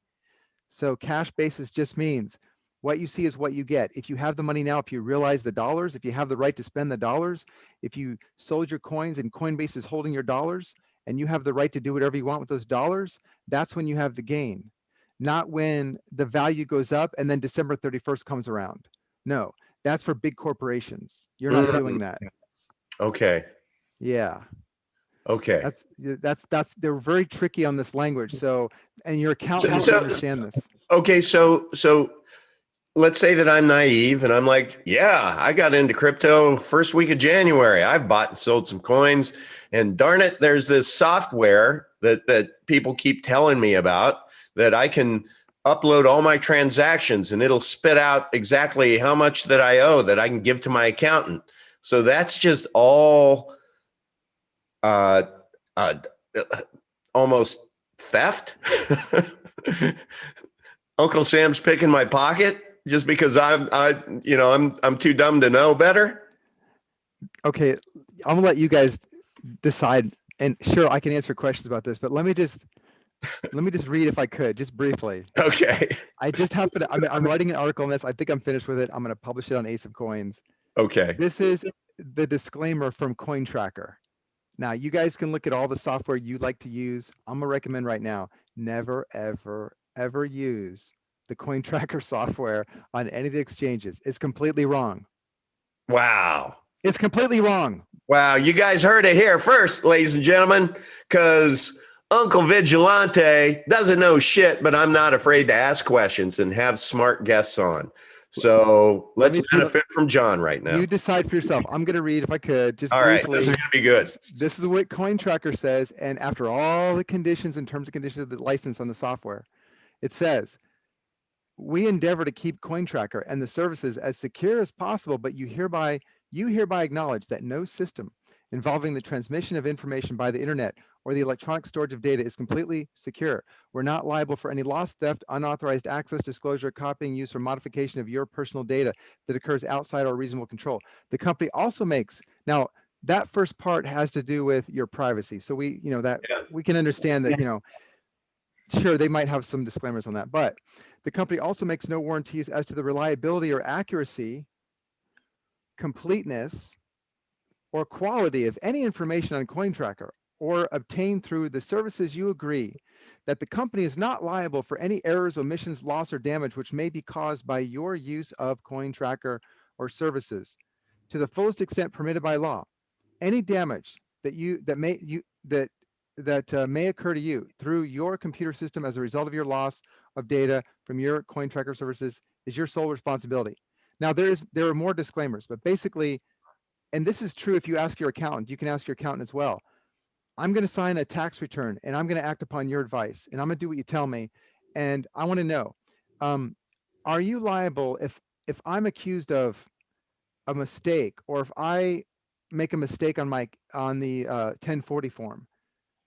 So cash basis just means what you see is what you get. If you have the money now, if you realize the dollars, if you have the right to spend the dollars, if you sold your coins and Coinbase is holding your dollars and you have the right to do whatever you want with those dollars, that's when you have the gain. Not when the value goes up and then December 31st comes around. No, that's for big corporations. You're not doing that. Okay. Yeah. Okay. They're very tricky on this language. So, and your accountant has to understand this. Okay. So let's say that I'm naive and I'm like, yeah, I got into crypto first week of January. I've bought and sold some coins, and darn it, there's this software that people keep telling me about that I can upload all my transactions and it'll spit out exactly how much that I owe that I can give to my accountant. So that's just all almost theft. Uncle Sam's picking my pocket just because I'm too dumb to know better. Okay, I'm gonna let you guys decide, and sure, I can answer questions about this, but let me just read, if I could, just briefly. Okay. I just happen to, I'm writing an article on this. I think I'm finished with it. I'm going to publish it on Ace of Coins. Okay. This is the disclaimer from CoinTracker. Now, you guys can look at all the software you like to use. I'm going to recommend right now, never, ever, ever use the CoinTracker software on any of the exchanges. It's completely wrong. Wow. It's completely wrong. Wow. You guys heard it here first, ladies and gentlemen, because Uncle Vigilante doesn't know shit, but I'm not afraid to ask questions and have smart guests on. So let's benefit from John right now. You decide for yourself. I'm going to read, if I could, just all briefly. Right, this is going to be good. This is what CoinTracker says, and after all the conditions and terms and conditions of the license on the software, it says, we endeavor to keep CoinTracker and the services as secure as possible, but you hereby acknowledge that no system involving the transmission of information by the internet or the electronic storage of data is completely secure. We're not liable for any loss, theft, unauthorized access, disclosure, copying, use, or modification of your personal data that occurs outside our reasonable control. The company also makes, now that first part has to do with your privacy. So we can understand that, sure, they might have some disclaimers on that, but the company also makes no warranties as to the reliability or accuracy, completeness, or quality of any information on CoinTracker or obtained through the services. You agree that the company is not liable for any errors, omissions, loss, or damage which may be caused by your use of CoinTracker or services to the fullest extent permitted by law. Any damage that may occur to you through your computer system as a result of your loss of data from your CoinTracker services is your sole responsibility. Now, there are more disclaimers, but basically, and this is true if you ask your accountant, you can ask your accountant as well. I'm going to sign a tax return and I'm going to act upon your advice and I'm going to do what you tell me. And I want to know, are you liable if I'm accused of a mistake, or if I make a mistake on the 1040 form?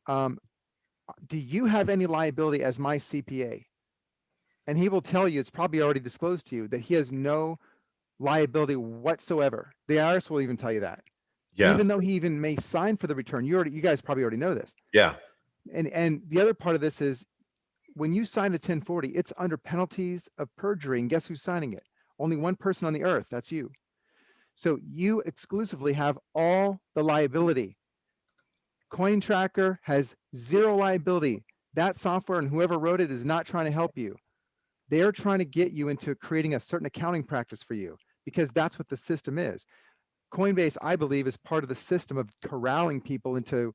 Do you have any liability as my CPA? And he will tell you, it's probably already disclosed to you, that he has no liability whatsoever. The IRS will even tell you that. Yeah. Even though he even may sign for the return. You guys probably already know this. Yeah. And the other part of this is, when you sign a 1040, it's under penalties of perjury. And guess who's signing it? Only one person on the earth. That's you. So you exclusively have all the liability. CoinTracker has zero liability. That software and whoever wrote it is not trying to help you. They are trying to get you into creating a certain accounting practice for you, because that's what the system is. Coinbase, I believe, is part of the system of corralling people into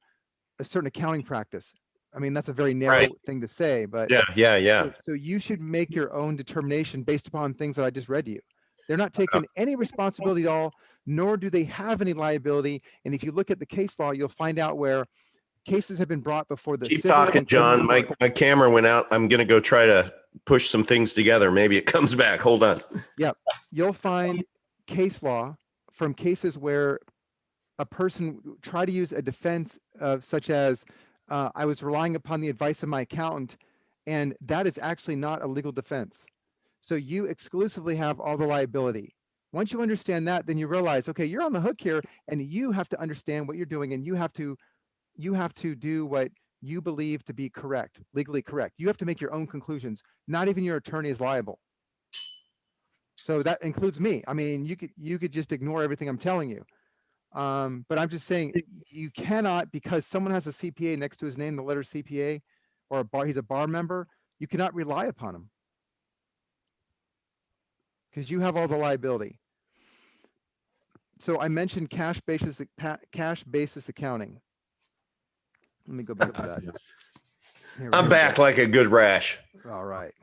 a certain accounting practice. I mean, that's a very narrow thing to say, but yeah. So you should make your own determination based upon things that I just read to you. They're not taking any responsibility at all, nor do they have any liability. And if you look at the case law, you'll find out where cases have been brought before the Keep civil talking, and criminal John. My court. camera went out. I'm going to go try to push some things together. Maybe it comes back. Hold on. Yep. You'll find case law from cases where a person tried to use a defense such as I was relying upon the advice of my accountant, and that is actually not a legal defense. So you exclusively have all the liability. Once you understand that, then you realize, okay, you're on the hook here, and you have to understand what you're doing, and you have to do what you believe to be correct, legally correct. You have to make your own conclusions. Not even your attorney is liable. So that includes me. I mean, you could just ignore everything I'm telling you. But I'm just saying you cannot, because someone has a CPA next to his name, the letter CPA, or he's a bar member, you cannot rely upon him because you have all the liability. So I mentioned cash basis accounting. Let me go back to that. I'm back like a good rash. All right.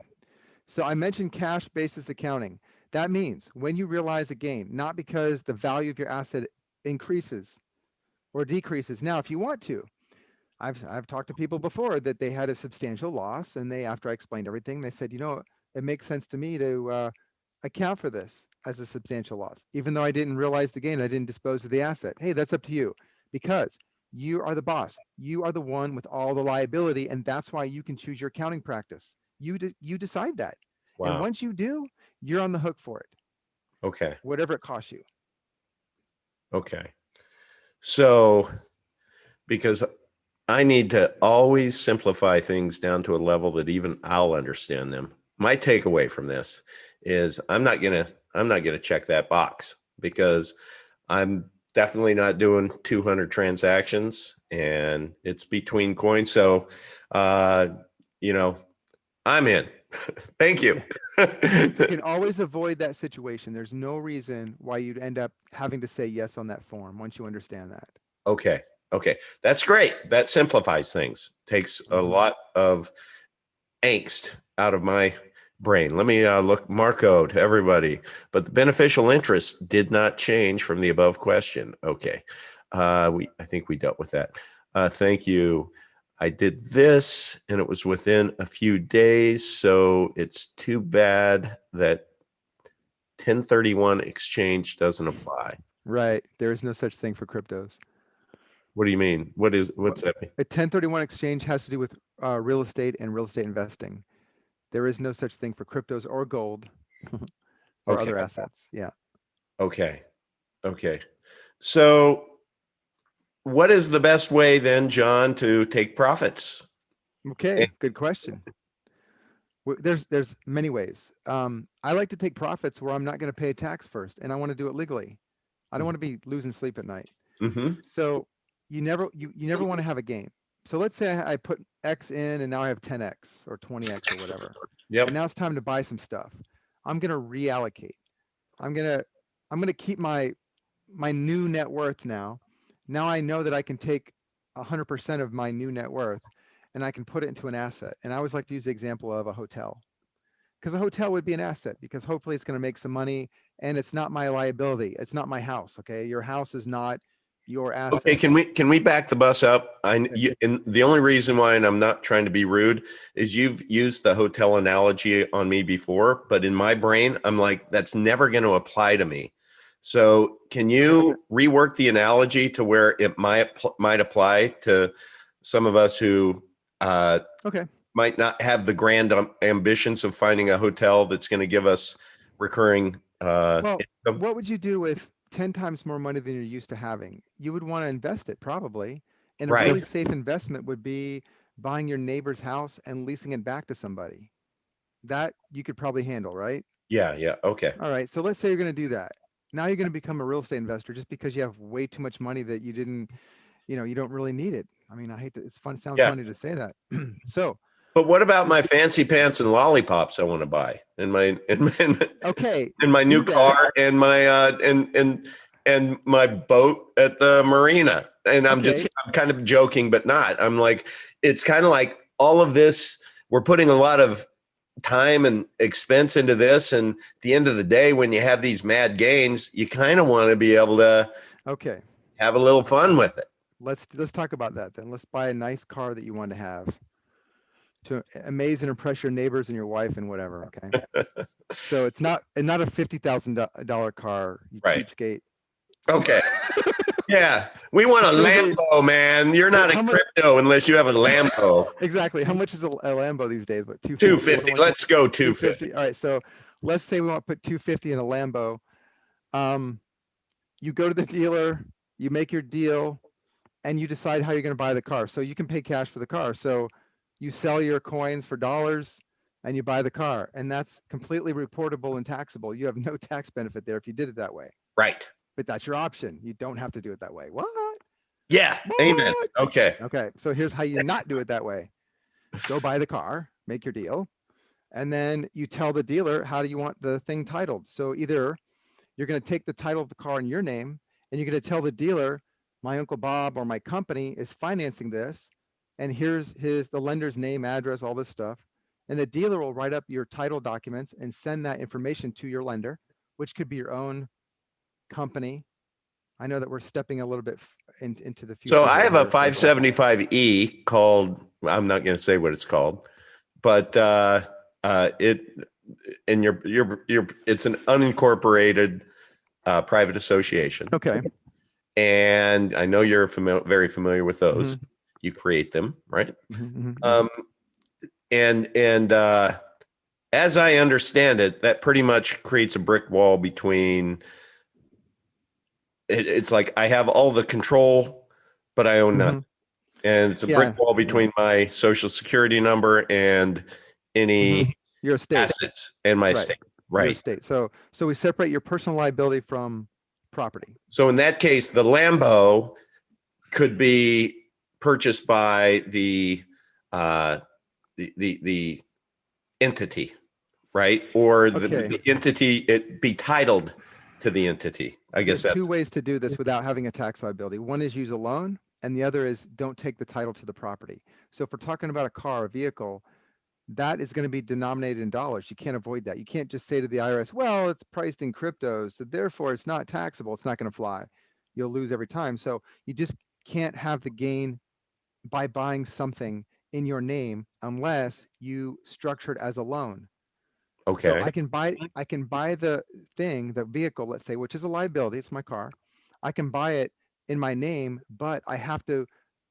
So I mentioned cash basis accounting. That means when you realize a gain, not because the value of your asset increases or decreases. Now, if you want to, I've talked to people before that they had a substantial loss, and after I explained everything, they said, it makes sense to me to account for this as a substantial loss, even though I didn't realize the gain, I didn't dispose of the asset. Hey, that's up to you, because you are the boss. You are the one with all the liability, and that's why you can choose your accounting practice. You decide that. Wow. And once you do, you're on the hook for it. Okay. Whatever it costs you. Okay. So, because I need to always simplify things down to a level that even I'll understand them. My takeaway from this is I'm not gonna check that box, because I'm definitely not doing 200 transactions, and it's between coins. So, I'm in. Thank you. You can always avoid that situation. There's no reason why you'd end up having to say yes on that form once you understand that. Okay. That's great. That simplifies things. Takes a lot of angst out of my brain. Let me look Marco to everybody. But the beneficial interest did not change from the above question. Okay. I think we dealt with that. Thank you. I did this and it was within a few days. So it's too bad that 1031 exchange doesn't apply. Right. There is no such thing for cryptos. What do you mean? What's that mean? A 1031 exchange has to do with real estate and real estate investing. There is no such thing for cryptos or gold or other assets. Yeah. Okay. So what is the best way then, John, to take profits? Okay. Good question. There's many ways. I like to take profits where I'm not going to pay a tax first, and I want to do it legally. I don't want to be losing sleep at night. So you never want to have a gain. So let's say I put X in and now I have 10X or 20X or whatever. Yep. And now it's time to buy some stuff. I'm going to reallocate. I'm going to keep my new net worth now. Now I know that I can take 100% of my new net worth and I can put it into an asset. And I always like to use the example of a hotel, because a hotel would be an asset, because hopefully it's going to make some money, and it's not my liability. It's not my house. Okay. Your house is not your asset. Okay. Can we back the bus up? And the only reason why, and I'm not trying to be rude, is you've used the hotel analogy on me before, but in my brain, I'm like, that's never going to apply to me. So can you rework the analogy to where it might apply to some of us who might not have the grand ambitions of finding a hotel that's going to give us recurring well, income? What would you do with 10 times more money than you're used to having? You would want to invest it probably. And a really safe investment would be buying your neighbor's house and leasing it back to somebody. That you could probably handle, right? Yeah. Okay. All right. So let's say you're going to do that. Now you're going to become a real estate investor just because you have way too much money that you didn't, you don't really need it. I mean, I hate to, sounds funny to say that. But what about my fancy pants and lollipops I want to buy in my new car and my and my boat at the marina? And I'm kind of joking, but not. I'm like, it's kind of like all of this, we're putting a lot of time and expense into this, and at the end of the day, when you have these mad gains, you kind of want to be able to have a little fun with it. let's talk about that then. Let's buy a nice car that you want to have to amaze and impress your neighbors and your wife and whatever. Okay. So it's not a $50,000 car, you Right. cheapskate. Okay. Yeah. We want a Lambo, man. You're not in crypto unless you have a Lambo. Exactly. How much is a Lambo these days? What, 250. Let's go 250. All right. So let's say we want to put 250 in a Lambo. You go to the dealer, you make your deal, and you decide how you're going to buy the car. So you can pay cash for the car. So you sell your coins for dollars and you buy the car. And that's completely reportable and taxable. You have no tax benefit there if you did it that way. Right. But that's your option. You don't have to do it that way. What? Yeah. What? Amen. Okay. Okay. So here's how you not do it that way. Go buy the car, make your deal, and then you tell the dealer how do you want the thing titled. So either you're going to take the title of the car in your name and you're going to tell the dealer, my Uncle Bob or my company is financing this, and here's the lender's name, address, all this stuff. And the dealer will write up your title documents and send that information to your lender, which could be your own company. I know that we're stepping a little bit into the future. So I have a 575E called, I'm not going to say what it's called, but it's an unincorporated private association. Okay. And I know you're very familiar with those. Mm-hmm. You create them, right? Mm-hmm. And as I understand it, that pretty much creates a brick wall between. It's like I have all the control, but I own nothing. And it's a brick wall between my social security number and any your estate assets and my estate. Right. Your estate. So we separate your personal liability from property. So in that case, the Lambo could be purchased by the entity, right? Or the entity, it be titled to the entity. I guess there's two ways to do this without having a tax liability. One is use a loan, and the other is don't take the title to the property. So if we're talking about a car, a vehicle, that is going to be denominated in dollars. You can't avoid that. You can't just say to the IRS, well, it's priced in crypto, so therefore it's not taxable. It's not going to fly. You'll lose every time. So you just can't have the gain by buying something in your name unless you structure it as a loan. Okay. So I can buy the thing, the vehicle, let's say, which is a liability. It's my car. I can buy it in my name, but I have to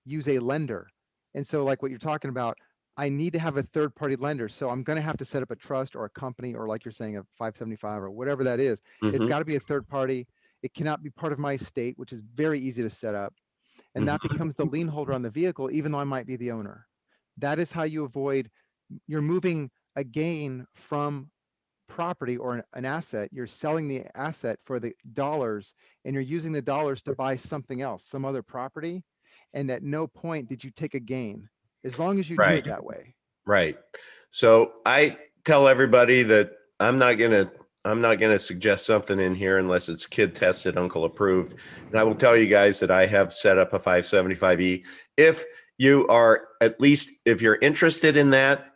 use a lender. And so like what you're talking about, I need to have a third party lender. So I'm going to have to set up a trust or a company, or like you're saying, a 575 or whatever that is. It's got to be a third party. It cannot be part of my estate, which is very easy to set up. And that becomes the lien holder on the vehicle, even though I might be the owner. That is how you avoid, you're moving a gain from property or an asset. You're selling the asset for the dollars, and you're using the dollars to buy something else, some other property. And at no point did you take a gain, as long as you do it that way. Right. So I tell everybody that I'm not gonna suggest something in here unless it's kid tested, uncle approved. And I will tell you guys that I have set up a 575E. If you are, at least if you're interested in that,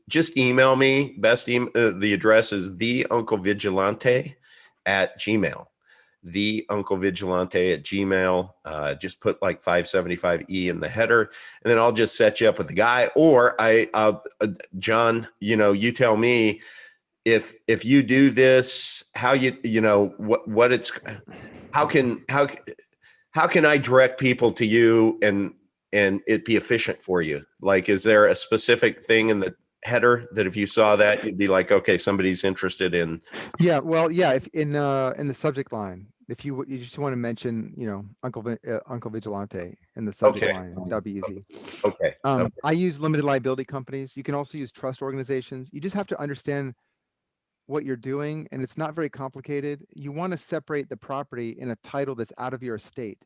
just email me. The address is theunclevigilante@gmail. theunclevigilante@gmail. Just put like 575E in the header, and then I'll just set you up with the guy. Or John, you tell me if you do this, how how can I direct people to you and it be efficient for you? Like, is there a specific thing in the header that if you saw that, you'd be like, okay, somebody's interested in? Yeah, well, yeah. If in the subject line, if you just want to mention, Uncle Vigilante in the subject line, that'd be easy. Okay. I use limited liability companies. You can also use trust organizations. You just have to understand what you're doing, and it's not very complicated. You want to separate the property in a title that's out of your estate,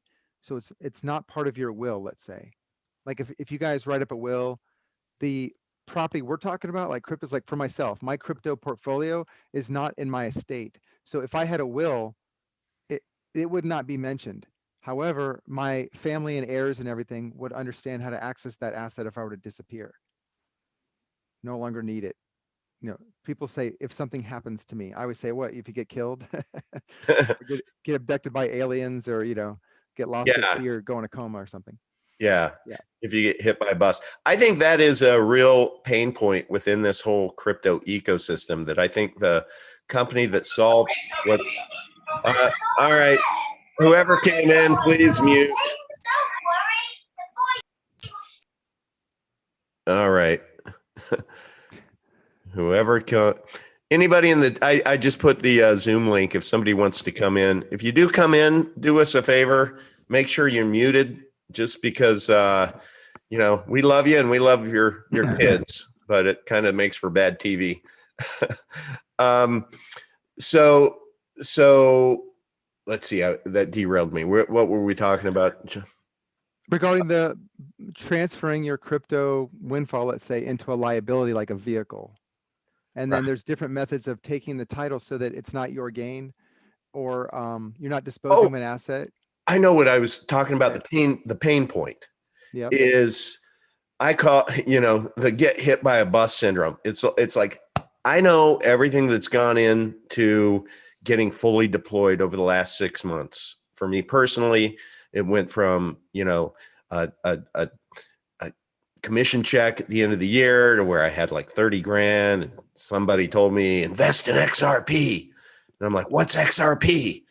so it's not part of your will. Let's say, like if you guys write up a will, the property we're talking about, like crypto, is like for myself, my crypto portfolio is not in my estate. So if I had a will, it would not be mentioned. However, my family and heirs and everything would understand how to access that asset if I were to disappear. No longer need it. People say if something happens to me, I always say, what if you get killed, or get abducted by aliens, or get lost Yeah. at sea or go in a coma or something. Yeah. Yeah. If you get hit by a bus. I think that is a real pain point within this whole crypto ecosystem that I think the company that solves what. All right. Whoever came in, please mute. All right. Whoever anybody in the, I just put the Zoom link if somebody wants to come in. If you do come in, do us a favor, make sure you're muted, just because we love you and we love your kids, but it kind of makes for bad TV. So let's see, that derailed me. What were we talking about? Regarding the transferring your crypto windfall, let's say, into a liability like a vehicle. And then there's different methods of taking the title so that it's not your gain, or you're not disposing of an asset. I know what I was talking about. The pain point is, I call, the get hit by a bus syndrome. It's like, I know everything that's gone into getting fully deployed over the last 6 months. For me personally, it went from, a commission check at the end of the year to where I had like 30 grand. And somebody told me, invest in XRP. And I'm like, what's XRP?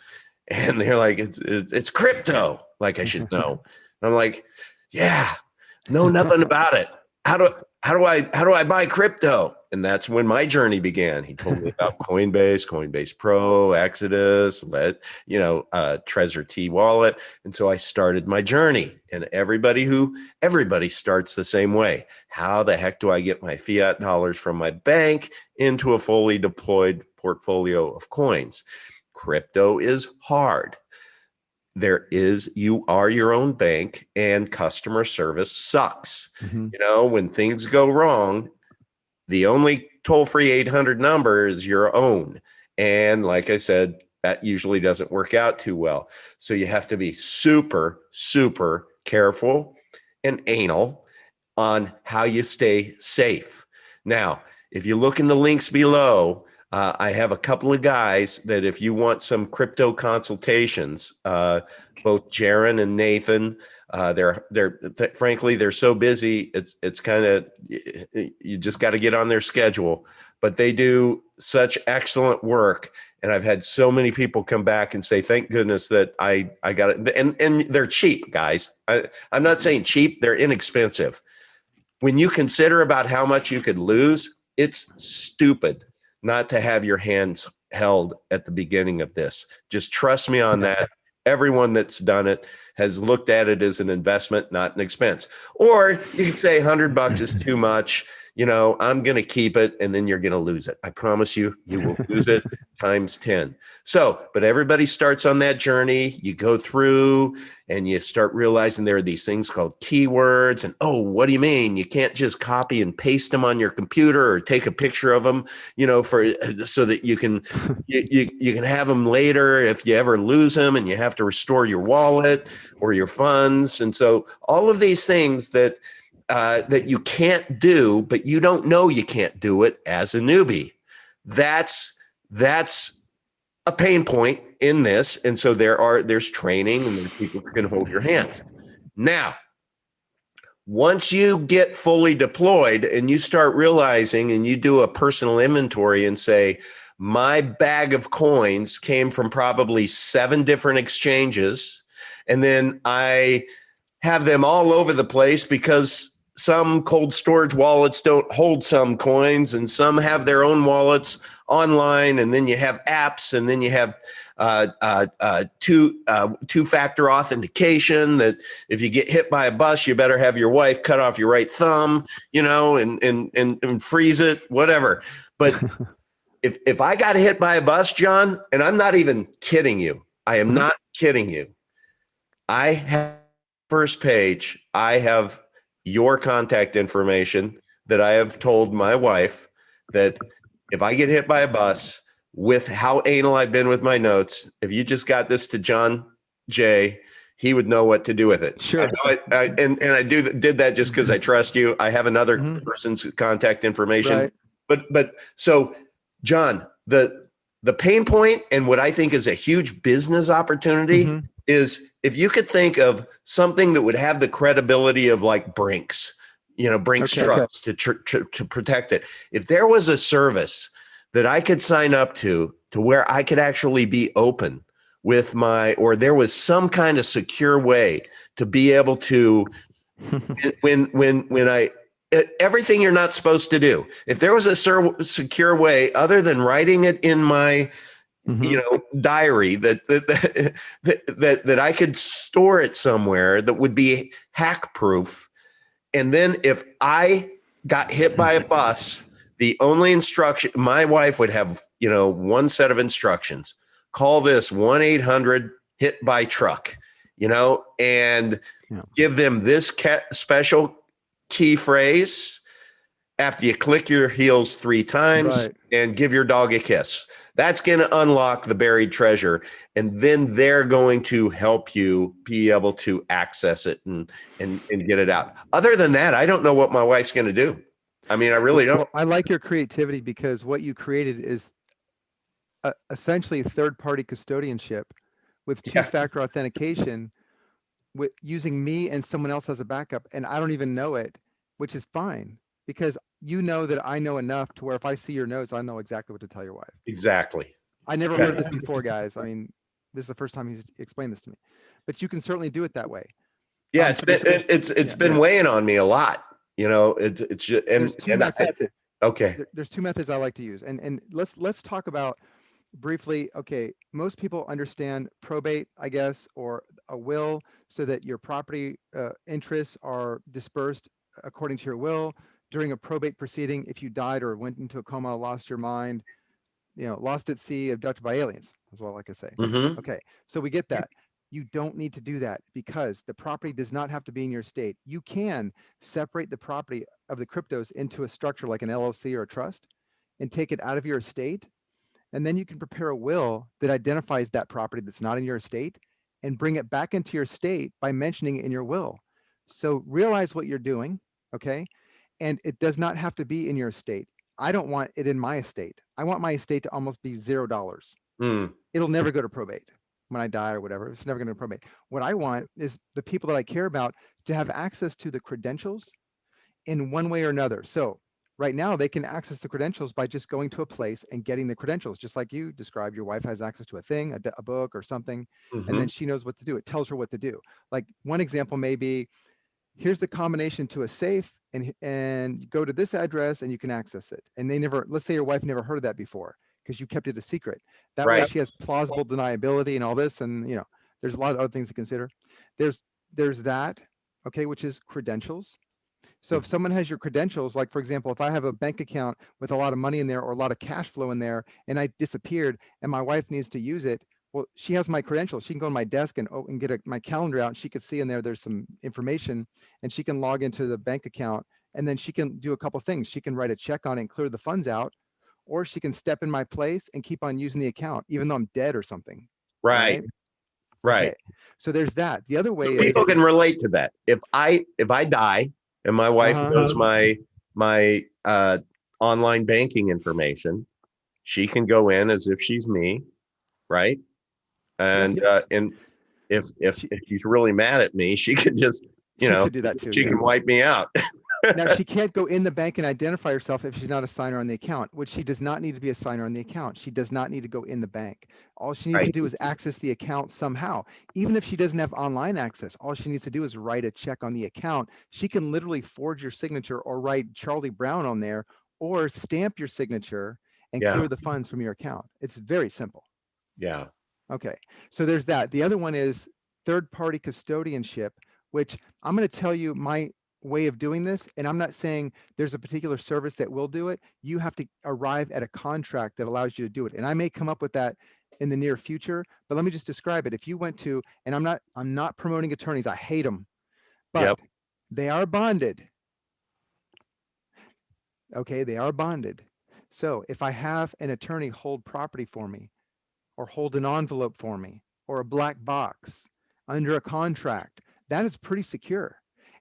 And they're like, it's crypto. Like, I should know. And I'm like, yeah, know nothing about it. How do I buy crypto? And that's when my journey began. He told me about Coinbase Pro, Exodus, Trezor T wallet. And so I started my journey. And everybody starts the same way. How the heck do I get my fiat dollars from my bank into a fully deployed portfolio of coins? Crypto is hard. You are your own bank, and customer service sucks. Mm-hmm. When things go wrong, the only toll-free 800 number is your own. And like I said, that usually doesn't work out too well. So you have to be super, super careful and anal on how you stay safe. Now, if you look in the links below, I have a couple of guys that if you want some crypto consultations, both Jaron and Nathan, frankly, they're so busy. It's kind of, you just got to get on their schedule, but they do such excellent work. And I've had so many people come back and say, thank goodness that I got it. And they're cheap, guys. I'm not saying cheap. They're inexpensive. When you consider about how much you could lose, it's stupid not to have your hands held at the beginning of this. Just trust me on that. Everyone that's done it has looked at it as an investment, not an expense. Or you could say $100 is too much. I'm going to keep it, and then you're going to lose it. I promise you, you will lose it times 10. So, but everybody starts on that journey. You go through and you start realizing there are these things called keywords. And, oh, what do you mean? You can't just copy and paste them on your computer or take a picture of them, so that you can have them later if you ever lose them and you have to restore your wallet or your funds. And so all of these things that you can't do, but you don't know you can't do it as a newbie. That's a pain point in this. And so there's training, and people can hold your hand. Now, once you get fully deployed and you start realizing, and you do a personal inventory and say, my bag of coins came from probably 7 different exchanges, and then I have them all over the place because some cold storage wallets don't hold some coins, and some have their own wallets online. And then you have apps, and then you have two-factor authentication that if you get hit by a bus, you better have your wife cut off your right thumb, and freeze it, whatever. But if I got hit by a bus, John, and I'm not even kidding you, I am not kidding you. I have first page, I have your contact information that I have told my wife that if I get hit by a bus, with how anal I've been with my notes, if you just got this to John Jay, he would know what to do with it. Sure. I did that just because I trust you. I have another person's contact information. Right. But so, John, the pain point and what I think is a huge business opportunity is if you could think of something that would have the credibility of like Brinks, Brinks trucks to protect it. If there was a service that I could sign up to where I could actually be open with or there was some kind of secure way to be able to, when I, everything you're not supposed to do, if there was a secure way other than writing it in my, diary that I could store it somewhere that would be hack proof. And then if I got hit by a bus, the only instruction, my wife would have, one set of instructions: call this 1-800 hit by truck, and give them this special key phrase after you click your heels 3 times and give your dog a kiss. That's going to unlock the buried treasure. And then they're going to help you be able to access it and get it out. Other than that, I don't know what my wife's going to do. I mean, I really don't. Well, I like your creativity because what you created is essentially third-party custodianship with two-factor authentication, with using me and someone else as a backup. And I don't even know it, which is fine, because you know that I know enough to where if I see your notes, I know exactly what to tell your wife. Exactly. I never heard this before, guys. I mean, this is the first time he's explained this to me, but you can certainly do it that way. Yeah, it's been weighing on me a lot. It's just, there's two methods. Okay. There's 2 methods I like to use, and let's talk about briefly. Okay, most people understand probate, I guess, or a will, so that your property interests are dispersed according to your will. During a probate proceeding, if you died or went into a coma, lost your mind, lost at sea, abducted by aliens, that's all I can say. Mm-hmm. Okay, so we get that. You don't need to do that because the property does not have to be in your estate. You can separate the property of the cryptos into a structure like an LLC or a trust and take it out of your estate. And then you can prepare a will that identifies that property that's not in your estate and bring it back into your estate by mentioning it in your will. So realize what you're doing, okay? And it does not have to be in your estate. I don't want it in my estate. I want my estate to almost be $0. It'll never go to probate when I die or whatever. It's never going to probate. What I want is the people that I care about to have access to the credentials in one way or another. So right now they can access the credentials by just going to a place and getting the credentials, just like you described. Your wife has access to a thing, a book or something, and then she knows what to do. It tells her what to do. Like one example may be, here's the combination to a safe, and go to this address and you can access it. And they never, let's say your wife never heard of that before because you kept it a secret. That way she has plausible deniability and all this, and there's a lot of other things to consider. There's that, okay, which is credentials. So if someone has your credentials, like for example, if I have a bank account with a lot of money in there or a lot of cash flow in there and I disappeared and my wife needs to use it, well, she has my credentials. She can go to my desk and get my calendar out, and she could see in there's some information, and she can log into the bank account, and then she can do a couple things. She can write a check on it and clear the funds out, or she can step in my place and keep on using the account even though I'm dead or something. Right. Okay. So there's that. The other way people can relate to that. If I die and my wife knows my online banking information, she can go in as if she's me, right? And if she's really mad at me, she could just could do that too. She can wipe me out. Now, she can't go in the bank and identify herself if she's not a signer on the account, which she does not need to be a signer on the account. She does not need to go in the bank. All she needs to do is access the account somehow. Even if she doesn't have online access, all she needs to do is write a check on the account. She can literally forge your signature or write Charlie Brown on there or stamp your signature and clear the funds from your account. It's very simple. Yeah. Okay. So there's that. The other one is third-party custodianship, which I'm going to tell you my way of doing this, and I'm not saying there's a particular service that will do it. You have to arrive at a contract that allows you to do it, and I may come up with that in the near future, but let me just describe it. If you went to, and I'm not promoting attorneys, I hate them, but they are bonded. Okay, they are bonded. So if I have an attorney hold property for me, or hold an envelope for me, or a black box under a contract, that is pretty secure.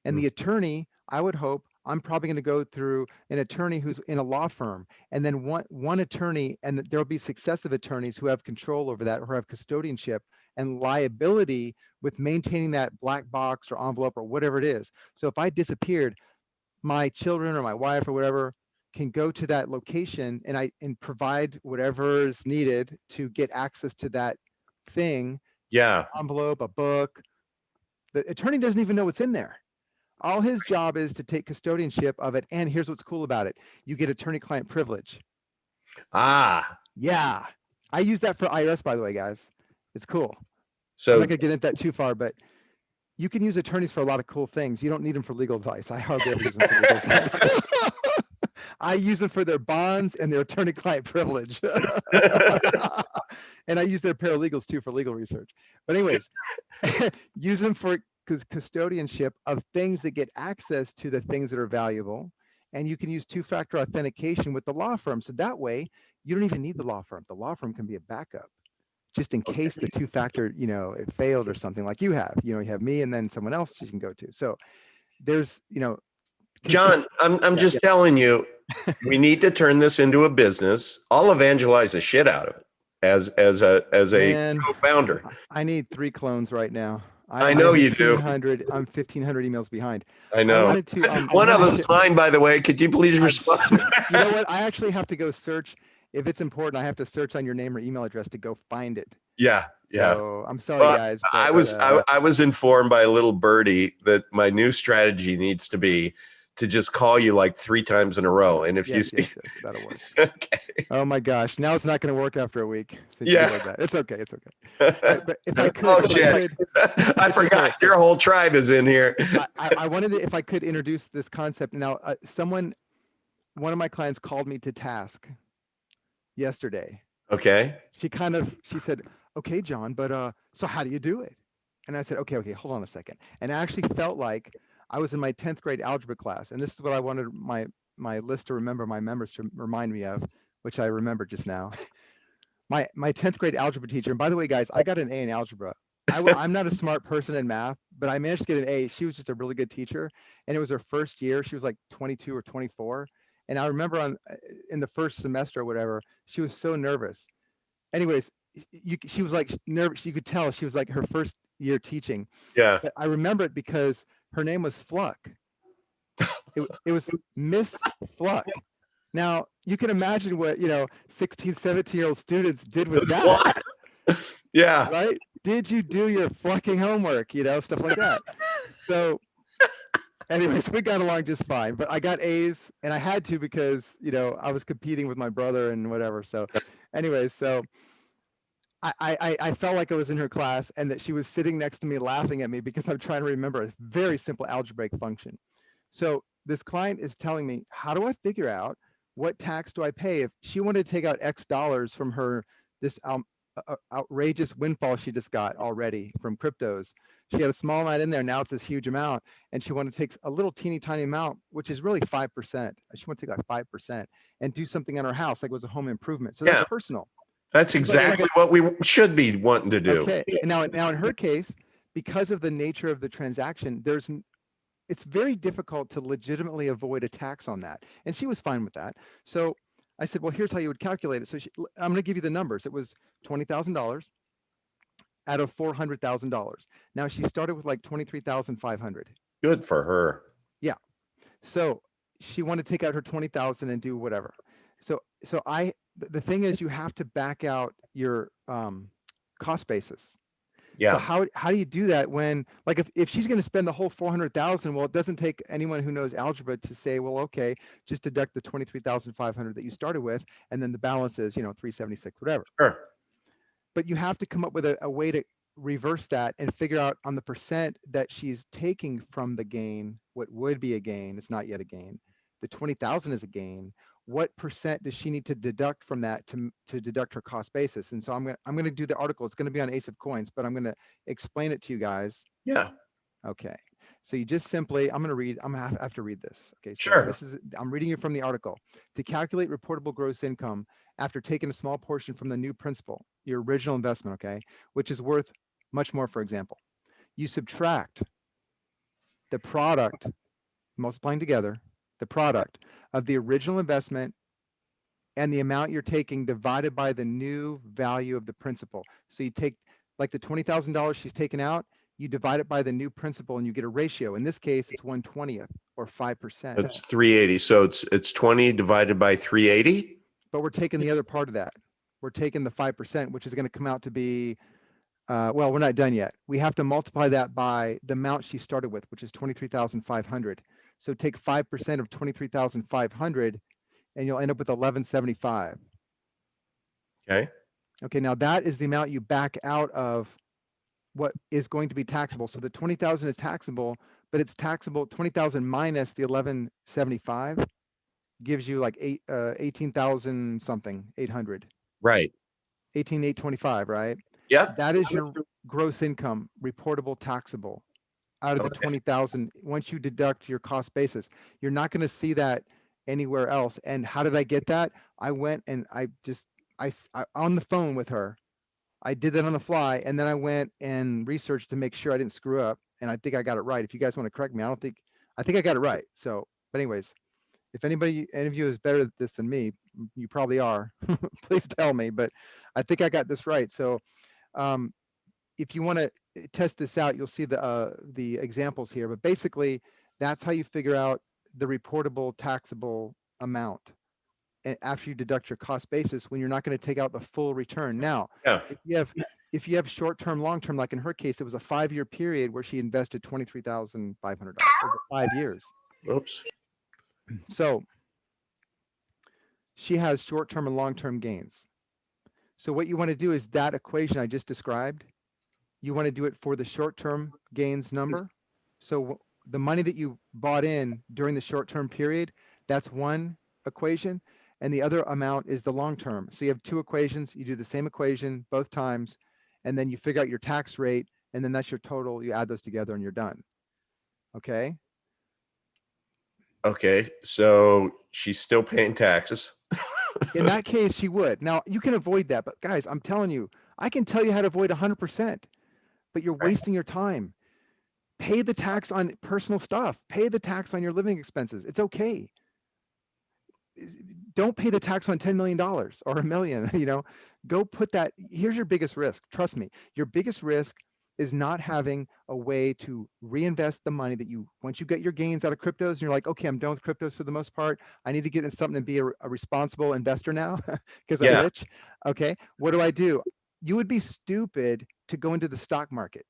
And the attorney, I would hope, I'm probably going to go through an attorney who's in a law firm, and then one attorney, and there'll be successive attorneys who have control over that or have custodianship, and liability with maintaining that black box or envelope or whatever it is. So if I disappeared, my children or my wife or whatever can go to that location and provide whatever is needed to get access to that thing. Yeah. Envelope, a book. The attorney doesn't even know what's in there. All his job is to take custodianship of it. And here's what's cool about it. You get attorney-client privilege. Ah. Yeah. I use that for IRS, by the way, guys. It's cool. I'm So not going to get into that too far, but you can use attorneys for a lot of cool things. You don't need them for legal advice. I hardly ever use them for legal advice. I use them for their bonds and their attorney-client privilege. And I use their paralegals too for legal research. But anyways, use them for custodianship of things that get access to the things that are valuable. And you can use two-factor authentication with the law firm. So that way, you don't even need the law firm. The law firm can be a backup, just in case the two-factor, it failed or something like you have. You have me and then someone else you can go to. So there's, John, I'm just telling you, we need to turn this into a business. I'll evangelize the shit out of it as a co-founder. I need 3 clones right now. I know you do. I'm 1,500 emails behind. I know. One of them's mine, by the way. Could you please respond? You know what? I actually have to go search. If it's important, I have to search on your name or email address to go find it. Yeah. So I'm sorry, guys. But, I was informed by a little birdie that my new strategy needs to be to just call you like 3 times in a row. And if yes, that'll work. Okay. Oh my gosh. Now it's not going to work after a week. Yeah. It's okay. It's okay. But if I could, I forgot your whole tribe is in here. I wanted to, if I could introduce this concept. Now, one of my clients called me to task yesterday. Okay. She said, okay, John, but so how do you do it? And I said, okay, hold on a second. And I actually felt like I was in my 10th grade algebra class. And this is what I wanted my list to remember, my members to remind me of, which I remembered just now. My 10th grade algebra teacher, and by the way, guys, I got an A in algebra. I'm not a smart person in math, but I managed to get an A. She was just a really good teacher. And it was her first year. She was like 22 or 24. And I remember in the first semester or whatever, she was so nervous. Anyways, she was like nervous. You could tell she was like her first year teaching. Yeah. But I remember it because her name was Fluck. It was Miss Fluck. Now you can imagine what 16, 17-year-old students did with that. Yeah. Right? Did you do your flucking homework? Stuff like that. So anyways, we got along just fine. But I got A's, and I had to because I was competing with my brother and whatever. So anyways, so I felt like I was in her class and that she was sitting next to me laughing at me because I'm trying to remember a very simple algebraic function. So this client is telling me, how do I figure out what tax do I pay if she wanted to take out X dollars from this outrageous windfall she just got already from cryptos? She had a small amount in there. Now it's this huge amount. And she wanted to take a little teeny tiny amount, which is really 5%. She wanted to take like 5% and do something on her house, like it was a home improvement. So that's personal. That's exactly what we should be wanting to do. Okay. Now in her case, because of the nature of the transaction, it's very difficult to legitimately avoid a tax on that. And she was fine with that. So I said, well, here's how you would calculate it. So I'm going to give you the numbers. It was $20,000 out of $400,000. Now she started with like 23,500. Good for her. Yeah. So she wanted to take out her 20,000 and do whatever. So the thing is, you have to back out your cost basis. Yeah. So how do you do that when, like, if she's going to spend the whole 400,000? Well, it doesn't take anyone who knows algebra to say, well, okay, just deduct the 23,500 that you started with, and then the balance is 376, whatever. Sure. But you have to come up with a way to reverse that and figure out on the percent that she's taking from the gain, what would be a gain. It's not yet a gain. The 20,000 is a gain. What percent does she need to deduct from that to deduct her cost basis? And so I'm gonna do the article. It's gonna be on Ace of Coins, but I'm gonna explain it to you guys. Yeah. Okay. So you just simply, I'm gonna have to read this. Okay. So sure. I'm reading it from the article. To calculate reportable gross income after taking a small portion from the new principal, your original investment, okay, which is worth much more, for example, you subtract the product, multiplying together, the product of the original investment and the amount you're taking divided by the new value of the principal. So you take like the $20,000 she's taken out, you divide it by the new principal and you get a ratio. In this case, it's 1/20th or 5%. It's 380. So it's 20 divided by 380. But we're taking the other part of that. We're taking the 5%, which is going to come out to be, well, we're not done yet. We have to multiply that by the amount she started with, which is 23,500. So take 5% of 23,500 and you'll end up with 1175. Okay. Okay, now that is the amount you back out of what is going to be taxable. So the 20,000 is taxable, but it's taxable 20,000 minus the 1175 gives you like 18,000 something, 800. Right. 18,825, right? Yep. That is your gross income, reportable taxable out of the 20,000. Once you deduct your cost basis, you're not going to see that anywhere else. And how did I get that? I went and I on the phone with her. I did that on the fly, and then I went and researched to make sure I didn't screw up. And I think I got it right. If you guys want to correct me, I think I got it right. So, but anyways, if any of you is better at this than me, you probably are. Please tell me. But I think I got this right. So, if you want to test this out, you'll see the examples here. But basically, that's how you figure out the reportable taxable amount after you deduct your cost basis when you're not going to take out the full return. Now, Yeah. if you have short-term, long-term, like in her case, it was a 5-year period where she invested $23,500 over 5 years. Oops. So she has short-term and long-term gains. So what you want to do is that equation I just described, you want to do it for the short-term gains number. So the money that you bought in during the short-term period, that's one equation. And the other amount is the long-term. So you have two equations. You do the same equation both times, and then you figure out your tax rate, and then that's your total. You add those together and you're done. Okay? Okay. So she's still paying taxes. In that case, she would. Now, you can avoid that, but guys, I'm telling you, I can tell you how to avoid 100%, but you're wasting your time. Pay the tax on personal stuff. Pay the tax on your living expenses. It's okay. Don't pay the tax on $10 million or $1 million, go put that. Here's your biggest risk. Trust me, your biggest risk is not having a way to reinvest the money that once you get your gains out of cryptos and you're like, okay, I'm done with cryptos for the most part. I need to get into something and be a responsible investor now because I'm rich. Okay, what do? You would be stupid to go into the stock market.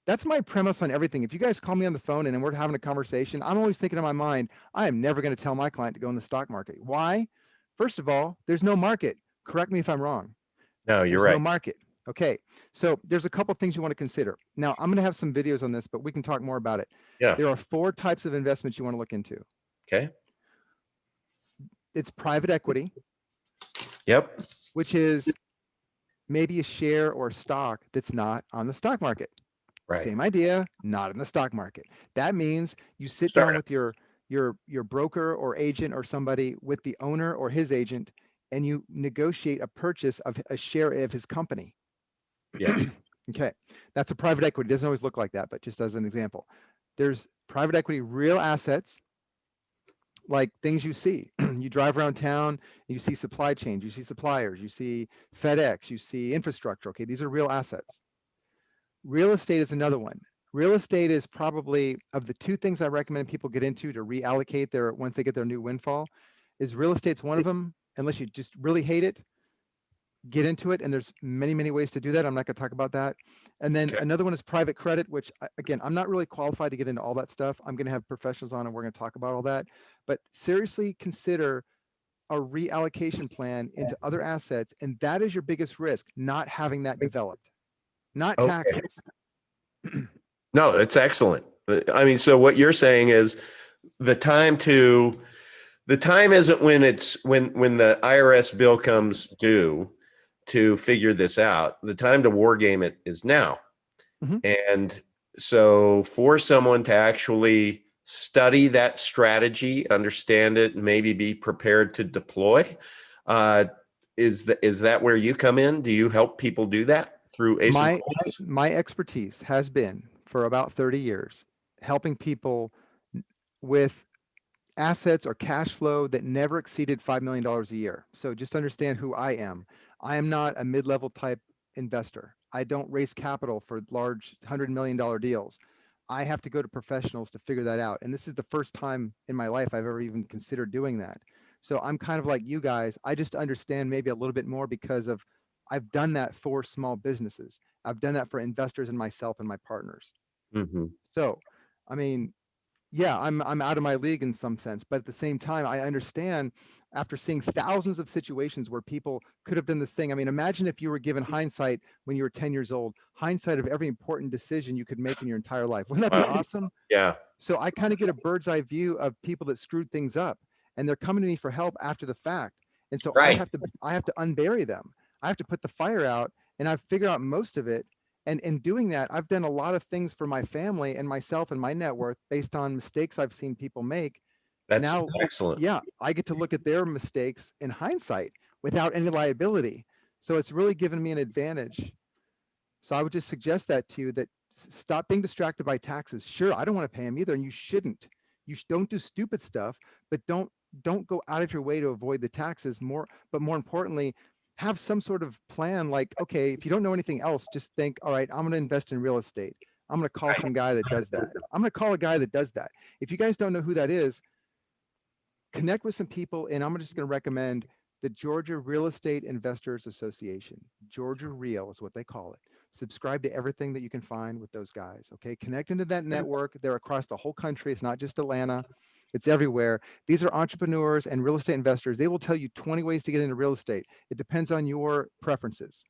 That's my premise on everything. If you guys call me on the phone and we're having a conversation, I'm always thinking in my mind, I am never going to tell my client to go in the stock market. Why? First of all, there's no market. Correct me if I'm wrong. No, you're there's right. No market. Okay. So there's a couple things you want to consider. Now, I'm going to have some videos on this, but we can talk more about it. Yeah. There are 4 types of investments you want to look into. Okay. It's private equity. Yep. Which is maybe a share or stock that's not on the stock market. Right. Same idea, not in the stock market. That means you sit down with your broker or agent or somebody, with the owner or his agent, and you negotiate a purchase of a share of his company. Yeah. Okay, that's a private equity. It doesn't always look like that, but just as an example. There's private equity, real assets, like things you see. You drive around town, you see supply chains, you see suppliers, you see FedEx, you see infrastructure. Okay, these are real assets. Real estate is another one. Real estate is probably, of the 2 things I recommend people get into to reallocate once they get their new windfall, is real estate's one of them. Unless you just really hate it, get into it. And there's many, many ways to do that. I'm not going to talk about that. And then another one is private credit, which again, I'm not really qualified to get into all that stuff. I'm going to have professionals on and we're going to talk about all that. But seriously consider a reallocation plan into other assets. And that is your biggest risk, not having that developed. Not taxes. No, it's excellent. I mean, so what you're saying is the time isn't when the IRS bill comes due to figure this out. The time to war game it is now. Mm-hmm. And so for someone to actually study that strategy, understand it, and maybe be prepared to deploy, is that where you come in? Do you help people do that through Ace of Coins? My expertise has been for about 30 years helping people with assets or cash flow that never exceeded $5 million a year. So just understand who I am. I am not a mid-level type investor. I don't raise capital for large $100 million deals. I have to go to professionals to figure that out. And this is the first time in my life I've ever even considered doing that. So I'm kind of like you guys. I just understand maybe a little bit more because of I've done that for small businesses. I've done that for investors and myself and my partners. Mm-hmm. So, I mean, yeah, I'm out of my league in some sense, but at the same time, I understand after seeing thousands of situations where people could have done this thing. I mean, imagine if you were given hindsight when you were 10 years old, hindsight of every important decision you could make in your entire life. Wouldn't that be Wow. awesome? Yeah. So I kind of get a bird's eye view of people that screwed things up, and they're coming to me for help after the fact. And so I Right. have to unbury them. I have to put the fire out, and I've figured out most of it. And in doing that, I've done a lot of things for my family and myself and my net worth based on mistakes I've seen people make. That's Now, excellent. yeah, I get to look at their mistakes in hindsight without any liability. So it's really given me an advantage. So I would just suggest that to you, that stop being distracted by taxes. Sure, I don't want to pay them either, and you shouldn't. Don't do stupid stuff, but don't go out of your way to avoid the taxes. But more importantly, have some sort of plan. Like, okay, if you don't know anything else, just think, all right, I'm going to invest in real estate. I'm going to call some guy that does that. I'm going to call a guy that does that. If you guys don't know who that is, connect with some people, and I'm just going to recommend the Georgia Real Estate Investors Association. Georgia Real is what they call it. Subscribe to everything that you can find with those guys. Okay, connect into that network. They're across the whole country. It's not just Atlanta. It's everywhere. These are entrepreneurs and real estate investors. They will tell you 20 ways to get into real estate. It depends on your preferences.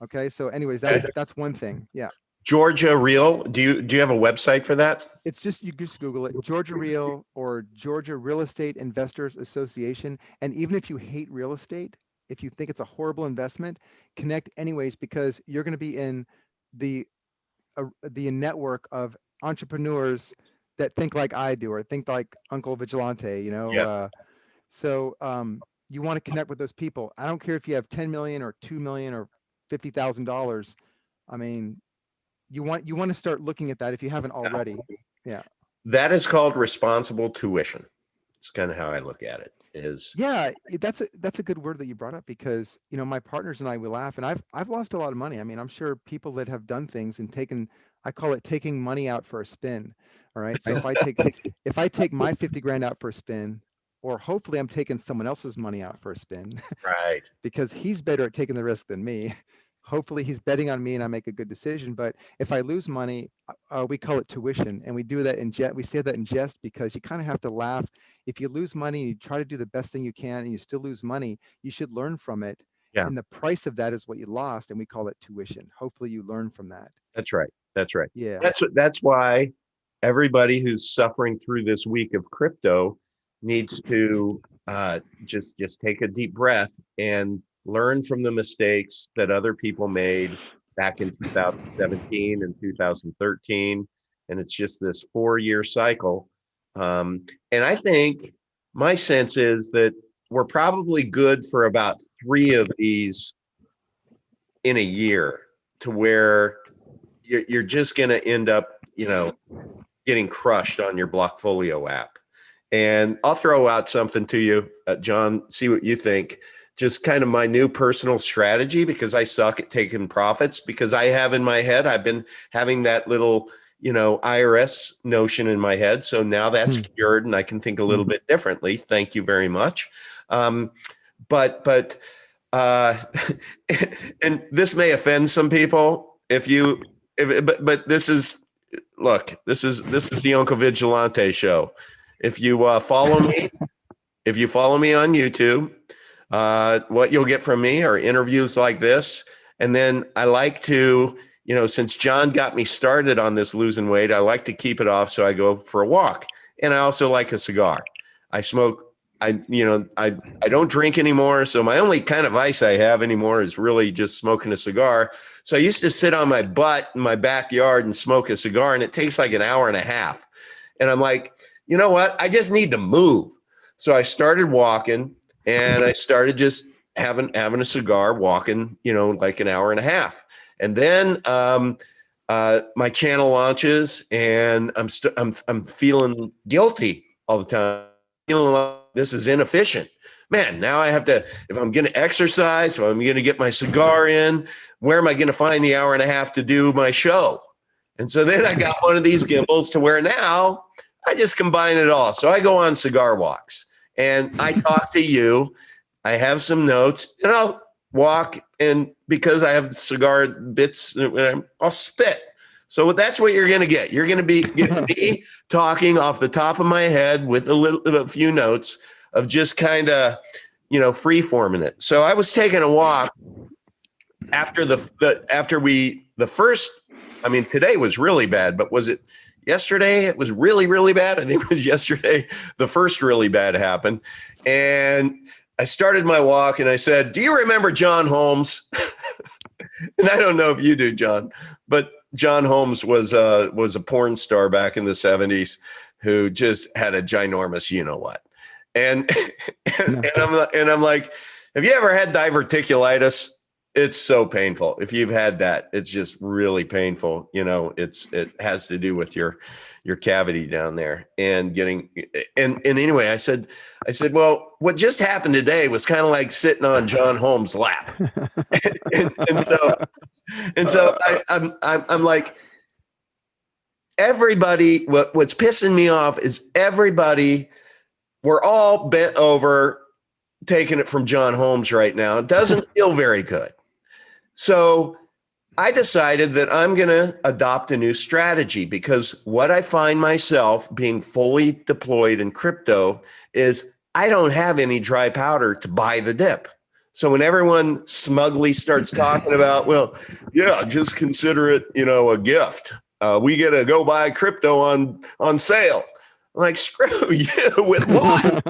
Okay, so anyways, that's one thing. Yeah. Georgia Real. Do you have a website for that? It's just, you just Google it, Georgia Real or Georgia Real Estate Investors Association. And even if you hate real estate, if you think it's a horrible investment, connect anyways, because you're going to be in the network of entrepreneurs that think like I do, or think like Uncle Vigilante, Yeah. So you want to connect with those people. I don't care if you have 10 million or 2 million or $50,000. I mean, you want to start looking at that if you haven't already. Yeah. That is called responsible tuition. It's kind of how I look at it. Yeah, that's a good word that you brought up, because my partners and I, we laugh, and I've lost a lot of money. I mean, I'm sure people that have done things and taken, I call it taking money out for a spin. All right. So if I take my 50 grand out for a spin, or hopefully I'm taking someone else's money out for a spin, right. because he's better at taking the risk than me. Hopefully he's betting on me and I make a good decision. But if I lose money, we call it tuition, and we do that in jest. We say that in jest because you kind of have to laugh. If you lose money, you try to do the best thing you can, and you still lose money, you should learn from it. Yeah. And the price of that is what you lost, and we call it tuition. Hopefully you learn from that. That's right. That's right. Yeah. That's why everybody who's suffering through this week of crypto needs to just take a deep breath and learn from the mistakes that other people made back in 2017 and 2013. And it's just this 4-year cycle. And I think my sense is that we're probably good for about 3 of these in a year, to where you're just going to end up, getting crushed on your Blockfolio app. And I'll throw out something to you, John, see what you think. Just kind of my new personal strategy, because I suck at taking profits, because I have in my head, I've been having that little, IRS notion in my head. So now that's cured, and I can think a little bit differently. Thank you very much. But and this may offend some people but this is the Uncle Vigilante Show. If you follow me on YouTube, what you'll get from me are interviews like this. And then I like to, since John got me started on this losing weight, I like to keep it off. So I go for a walk, and I also like a cigar. I smoke. I don't drink anymore. So my only kind of vice I have anymore is really just smoking a cigar. So I used to sit on my butt in my backyard and smoke a cigar, and it takes like an hour and a half. And I'm like, you know what? I just need to move. So I started walking, and I started just having a cigar, walking, like an hour and a half. And then my channel launches, and I'm feeling guilty all the time, feeling like this is inefficient. man, now I have to, if I'm going to exercise, if I'm going to get my cigar in, where am I going to find the hour and a half to do my show? And so then I got one of these gimbals to where now I just combine it all. So I go on cigar walks and I talk to you. I have some notes and I'll walk, and because I have cigar bits, I'll spit. So that's what you're going to get. You're going to be getting me talking off the top of my head with a few notes of just kind of, free forming it. So I was taking a walk after the first, today was really bad, but was it yesterday? It was really, really bad. I think it was yesterday. The first really bad happened. And I started my walk and I said, do you remember John Holmes? And I don't know if you do, John, but John Holmes was a porn star back in the 70s who just had a ginormous, what, and I'm like, have you ever had diverticulitis? It's so painful. If you've had that, it's just really painful. It has to do with your cavity down there and getting, and anyway, I said, well, what just happened today was kind of like sitting on John Holmes' lap. and so I'm like, everybody, what's pissing me off is everybody, we're all bent over taking it from John Holmes right now. It doesn't feel very good. So I decided that I'm going to adopt a new strategy, because what I find myself being fully deployed in crypto is I don't have any dry powder to buy the dip. So when everyone smugly starts talking about, well, yeah, just consider it, a gift. We get to go buy crypto on sale. I'm like, screw you. With what?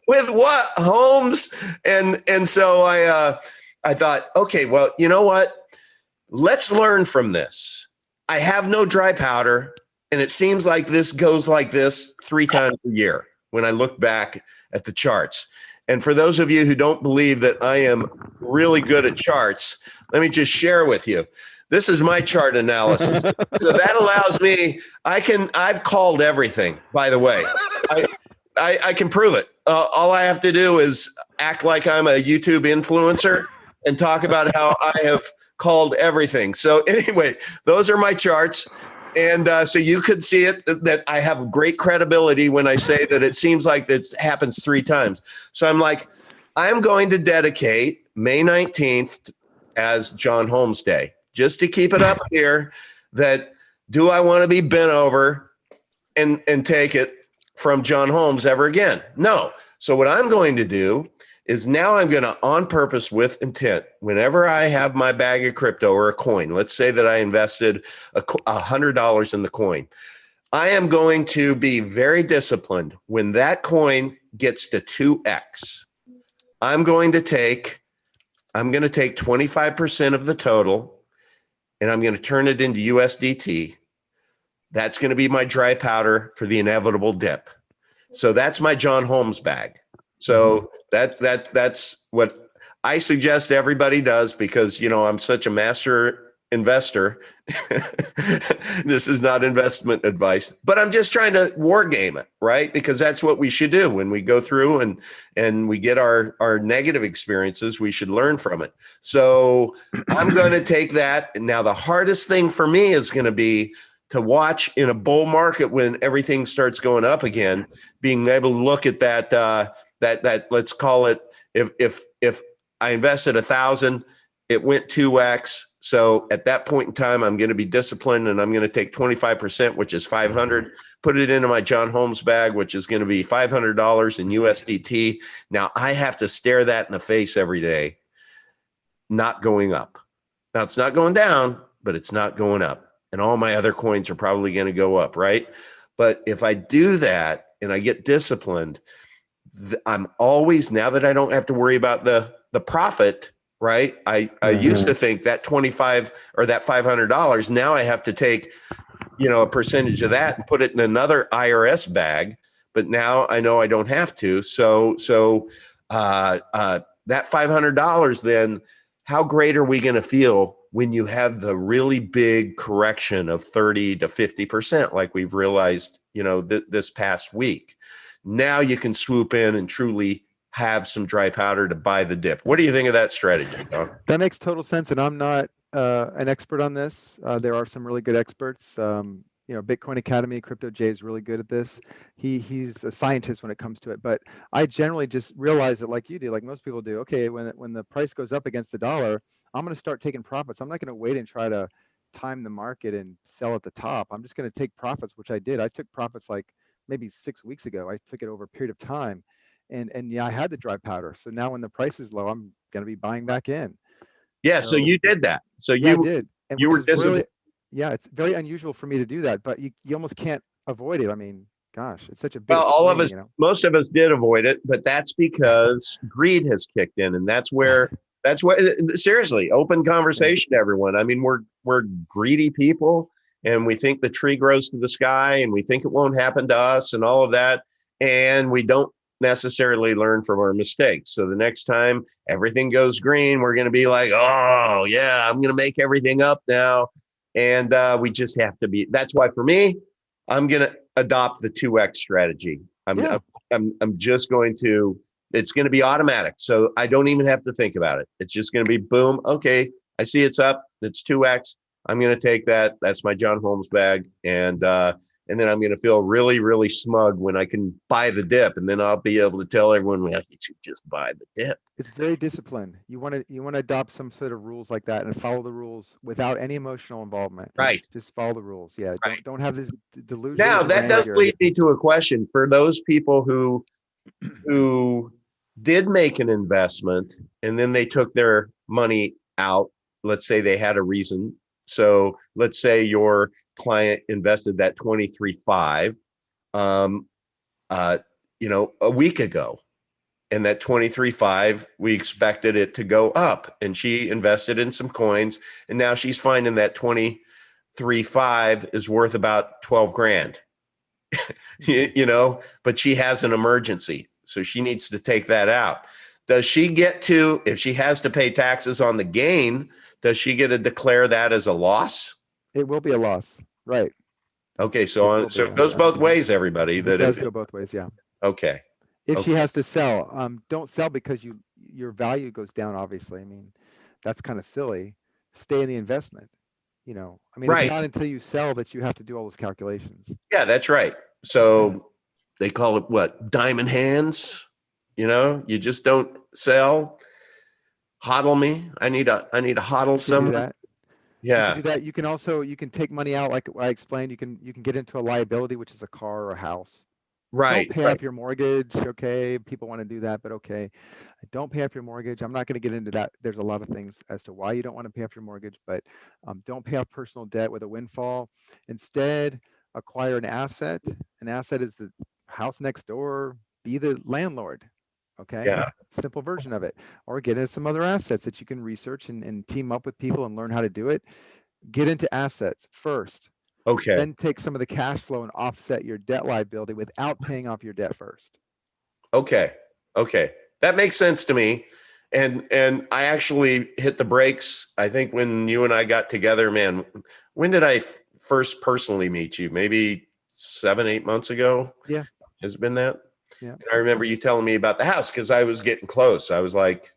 With what, Holmes? And so I thought, okay, well, you know what? Let's learn from this. I have no dry powder, and it seems like this goes like this 3 times a year when I look back at the charts. And for those of you who don't believe that I am really good at charts, let me just share with you. This is my chart analysis. So that allows me, I've called everything, by the way. I can prove it. All I have to do is act like I'm a YouTube influencer and talk about how I have called everything. So anyway, those are my charts. And so you could see it, that I have great credibility when I say that it seems like it happens 3 times. So I'm like, I'm going to dedicate May 19th as John Holmes Day, just to keep it up here, that do I want to be bent over and take it from John Holmes ever again? No. So what I'm going to do is now I'm going to, on purpose with intent, whenever I have my bag of crypto or a coin, let's say that I invested $100 in the coin, I am going to be very disciplined. When that coin gets to 2x, I'm going to take 25% of the total, and I'm going to turn it into USDT. That's going to be my dry powder for the inevitable dip. So that's my John Holmes bag. So that's what I suggest everybody does, because, I'm such a master investor. This is not investment advice, but I'm just trying to war game it, right? Because that's what we should do when we go through and we get our negative experiences. We should learn from it. So I'm going to take that. Now, the hardest thing for me is going to be to watch in a bull market when everything starts going up again, being able to look at that let's call it, if I invested 1,000, it went 2x. So at that point in time, I'm going to be disciplined, and I'm going to take 25%, which is 500, put it into my John Holmes bag, which is going to be $500 in USDT. Now I have to stare that in the face every day, not going up. Now it's not going down, but it's not going up. And all my other coins are probably going to go up, right? But if I do that and I get disciplined, I'm always, now that I don't have to worry about the profit, right? I used to think that 25 or that $500, now I have to take, a percentage of that and put it in another IRS bag. But now I know I don't have to. So that $500, then how great are we going to feel when you have the really big correction of 30 to 50%, like we've realized, this past week? Now you can swoop in and truly have some dry powder to buy the dip. What do you think of that strategy, Tom? That makes total sense, and I'm not an expert on this. There are some really good experts. Bitcoin Academy, Crypto Jay is really good at this. He's a scientist when it comes to it. But I generally just realize that, like you do, like most people do. Okay, when the price goes up against the dollar, I'm going to start taking profits. I'm not going to wait and try to time the market and sell at the top. I'm just going to take profits, which I did. I took profits like maybe 6 weeks ago. I took it over a period of time, and yeah, I had the dry powder. So now when the price is low, I'm going to be buying back in. Yeah, so you did that. So Yeah, I did. And you which were is disciplined. really, yeah, it's very unusual for me to do that, but you almost can't avoid it. I mean, gosh, it's such a big Well, all of swing, us, most of us did avoid it, but that's because greed has kicked in, and that's where seriously, open conversation, everyone. I mean, we're greedy people, and we think the tree grows to the sky, and we think it won't happen to us, and all of that, and we don't necessarily learn from our mistakes. So the next time everything goes green, we're going to be like, oh yeah, I'm going to make everything up now, and we just have to be. That's why for me, I'm going to adopt the 2x strategy. I'm just going to, it's going to be automatic. So I don't even have to think about it. It's just going to be boom. Okay. I see it's up. It's 2x. I'm going to take that. That's my John Holmes bag. And then I'm going to feel really, really smug when I can buy the dip. And then I'll be able to tell everyone, well, you should just buy the dip. It's very disciplined. You want to adopt some sort of rules like that and follow the rules without any emotional involvement. Right. Just follow the rules. Yeah. Right. Don't have this delusion. Now that does lead me to a question for those people who did make an investment and then they took their money out. Let's say they had a reason. So let's say your client invested that 23.5 a week ago, and that 23.5 we expected it to go up, and she invested in some coins, and now she's finding that 23.5 is worth about 12 grand. But she has an emergency, so she needs to take that out. Does she get to, if she has to pay taxes on the gain, does she get to declare that as a loss? It will be a loss. Right. Okay. So it goes both ways, everybody. It does go both ways. Yeah. Okay. If she has to sell, don't sell because your value goes down. Obviously, I mean, that's kind of silly. Stay in the investment. I mean, Right. It's not until you sell that you have to do all those calculations. Yeah, that's right. So they call it what? Diamond hands. You just don't sell. Hodl me. I need a hodl someone. Yeah. You can do that. You can also, take money out, like I explained. You can get into a liability, which is a car or a house. Right. Don't pay off your mortgage. Okay. People want to do that, but okay. Don't pay off your mortgage. I'm not going to get into that. There's a lot of things as to why you don't want to pay off your mortgage, but don't pay off personal debt with a windfall. Instead, acquire an asset. An asset is the house next door. Be the landlord. Okay. Yeah. Simple version of it. Or get into some other assets that you can research and team up with people and learn how to do it. Get into assets first. Okay. Then take some of the cash flow and offset your debt liability without paying off your debt first. Okay. That makes sense to me. And I actually hit the brakes, I think, when you and I got together, man. When did I first personally meet you? Maybe 7-8 months ago? Yeah. Has it been that? Yeah. And I remember you telling me about the house because I was getting close. I was like,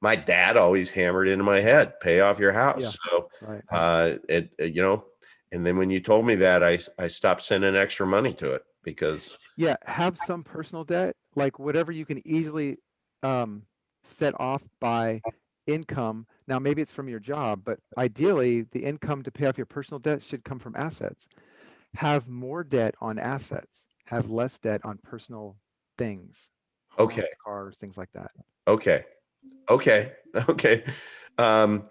my dad always hammered into my head, pay off your house. Yeah. So, right. And then when you told me that, I stopped sending extra money to it because. Yeah. Have some personal debt, like whatever you can easily set off by income. Now, maybe it's from your job, but ideally the income to pay off your personal debt should come from assets. Have more debt on assets. Have less debt on personal things. Homes, okay. Cars, things like that. Okay. And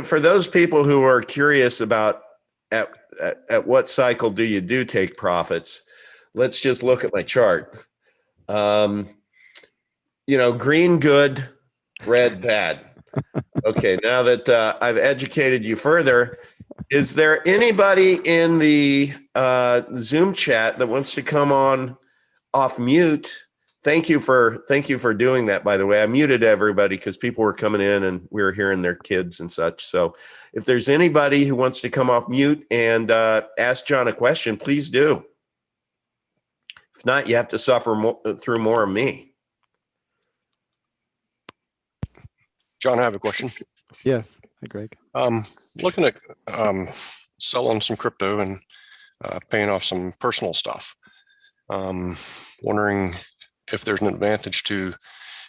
for those people who are curious about at what cycle do you take profits, let's just look at my chart. Green good, red bad. Okay, now that I've educated you further, is there anybody in the Zoom chat that wants to come on off mute? Thank you for doing that, by the way. I muted everybody because people were coming in and we were hearing their kids and such. So if there's anybody who wants to come off mute and ask John a question, please do. If not, you have to suffer through more of me. John, I have a question. Yes. Hi, Greg. Looking at selling some crypto and paying off some personal stuff. Wondering if there's an advantage to,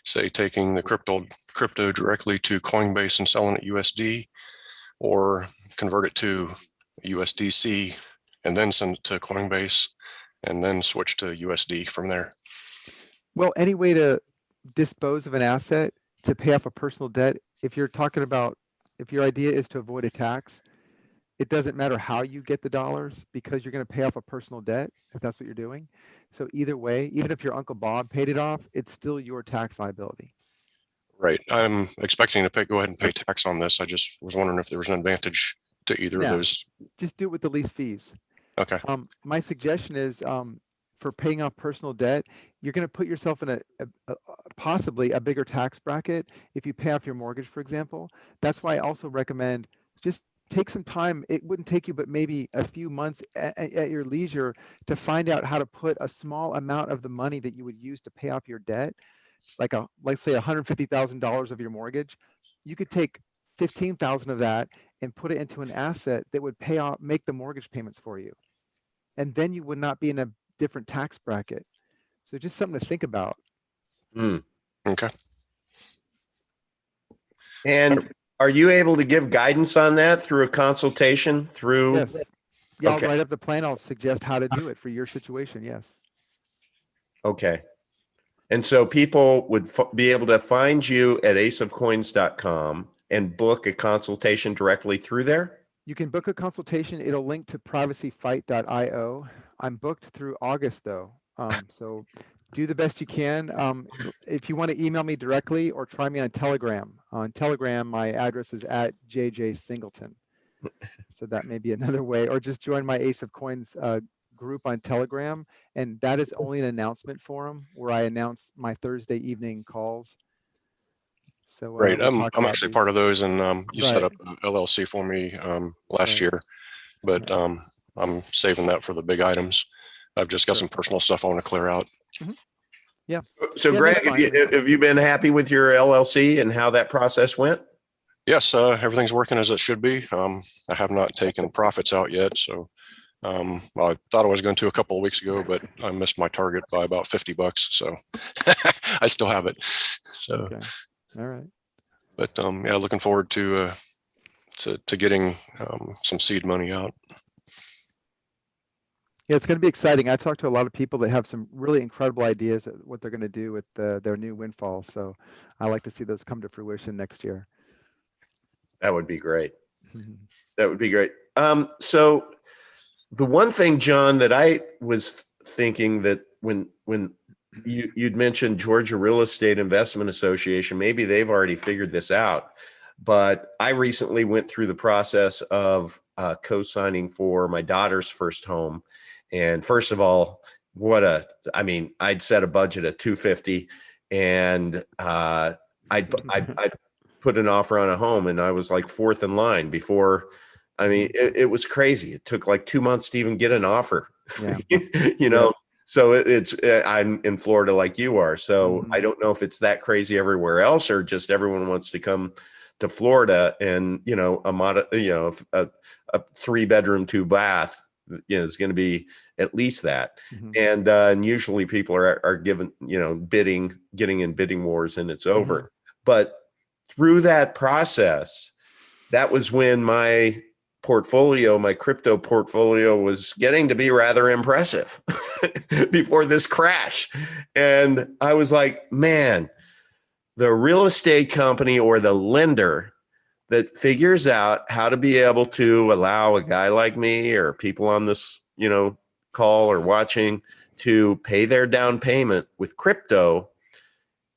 say, taking the crypto directly to Coinbase and selling it USD, or convert it to USDC and then send it to Coinbase and then switch to USD from there. Well, any way to dispose of an asset to pay off a personal debt, if you're talking about, if your idea is to avoid a tax, it doesn't matter how you get the dollars because you're going to pay off a personal debt if that's what you're doing. So either way, even if your Uncle Bob paid it off, it's still your tax liability. Right. I'm expecting to go ahead and pay tax on this. I just was wondering if there was an advantage to either of those. Just do it with the least fees. Okay. My suggestion is for paying off personal debt, you're going to put yourself in a possibly a bigger tax bracket if you pay off your mortgage, for example. That's why I also recommend just take some time. It wouldn't take you but maybe a few months at your leisure to find out how to put a small amount of the money that you would use to pay off your debt, like let's say $150,000 of your mortgage. You could take 15,000 of that and put it into an asset that would make the mortgage payments for you. And then you would not be in a different tax bracket. So just something to think about. Okay. And are you able to give guidance on that through a consultation? Yes. Yeah, Okay. I'll write up the plan. I'll suggest how to do it for your situation. Yes. Okay. And so people would be able to find you at aceofcoins.com and book a consultation directly through there? You can book a consultation. It'll link to privacyfight.io. I'm booked through August though. So do the best you can. If you want to email me directly or try me on Telegram. On Telegram, my address is at JJ Singleton. So that may be another way, or just join my Ace of Coins group on Telegram. And that is only an announcement forum where I announce my Thursday evening calls. So right. I'm actually part of those, and you set up an LLC for me last year, but I'm saving that for the big items. I've just got some personal stuff I want to clear out. Yeah. So Greg, have you been happy with your LLC and how that process went? Yes, everything's working as it should be. I have not taken profits out yet, so I thought I was going to a couple of weeks ago, but I missed my target by about $50. So I still have it. So, okay. All right. But yeah, looking forward to getting some seed money out. Yeah, it's going to be exciting. I talked to a lot of people that have some really incredible ideas of what they're going to do with their new windfall. So I like to see those come to fruition next year. That would be great. That would be great. So the one thing, John, that I was thinking that when you'd mentioned Georgia Real Estate Investment Association, maybe they've already figured this out, but I recently went through the process of co-signing for my daughter's first home. And first of all, I'd set a budget of $250 and I'd put an offer on a home and I was like fourth in line before. I mean, it was crazy. It took like 2 months to even get an offer, you know? So I'm in Florida like you are. So I don't know if it's that crazy everywhere else or just everyone wants to come to Florida and, a 3-bedroom, 2-bath, is going to be at least that. And usually people are given, getting in bidding wars and it's over. But through that process, that was when my crypto portfolio was getting to be rather impressive before this crash. And I was like, man, the real estate company or the lender that figures out how to be able to allow a guy like me or people on this, call or watching to pay their down payment with crypto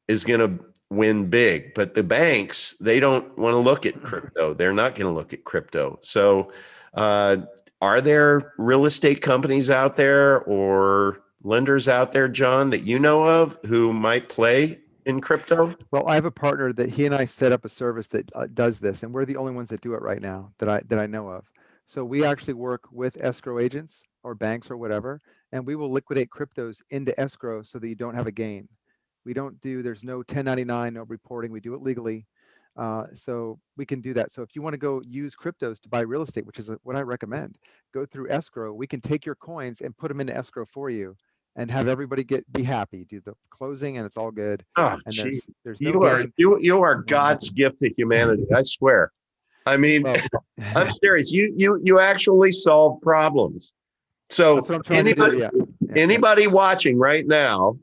is going to win big. But the banks, they don't want to look at crypto. They're not going to look at crypto. So are there real estate companies out there or lenders out there, John, that you know of who might play in crypto? Well, I have a partner that he and I set up a service that does this, and we're the only ones that do it right now that I know of. So we actually work with escrow agents or banks or whatever, and we will liquidate cryptos into escrow so that you don't have a gain. There's no 1099, no reporting. We do it legally. So we can do that. So if you want to go use cryptos to buy real estate, which is what I recommend, go through escrow. We can take your coins and put them into escrow for you and have everybody be happy, do the closing, and it's all good. Oh, And gee, there's no you are gain. you are God's gift to humanity. I swear. I mean, Well, I'm serious. You actually solve problems. So that's what I'm trying to do. Yeah. anybody watching right now,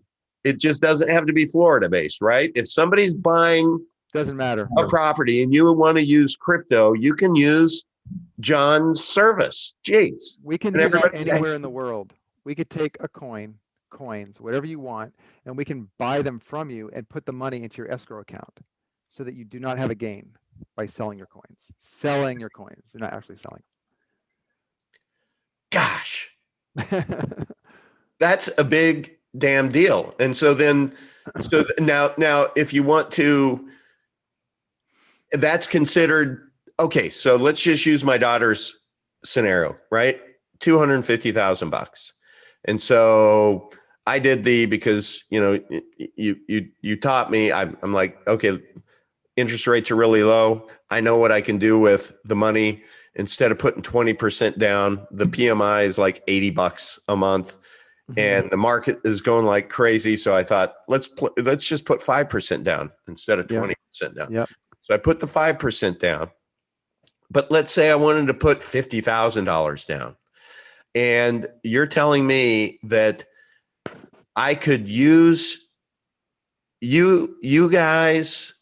it just doesn't have to be Florida based, right? If somebody's buying Doesn't matter. a property and you want to use crypto, you can use John's service. Jeez. We can do that anywhere in the world. We could take a coins, whatever you want, and we can buy them from you and put the money into your escrow account so that you do not have a gain by selling your coins. Selling your coins. You're not actually selling. Gosh. That's a big damn deal. And so now if you want to, that's considered, okay, so let's just use my daughter's scenario, right? $250,000. And so I did because, you taught me, I'm like, okay, interest rates are really low. I know what I can do with the money. Instead of putting 20% down, the PMI is like $80 a month. And the market is going like crazy. So I thought, let's just put 5% down instead of 20% down. Yep. So I put the 5% down. But let's say I wanted to put $50,000 down. And you're telling me that I could use you guys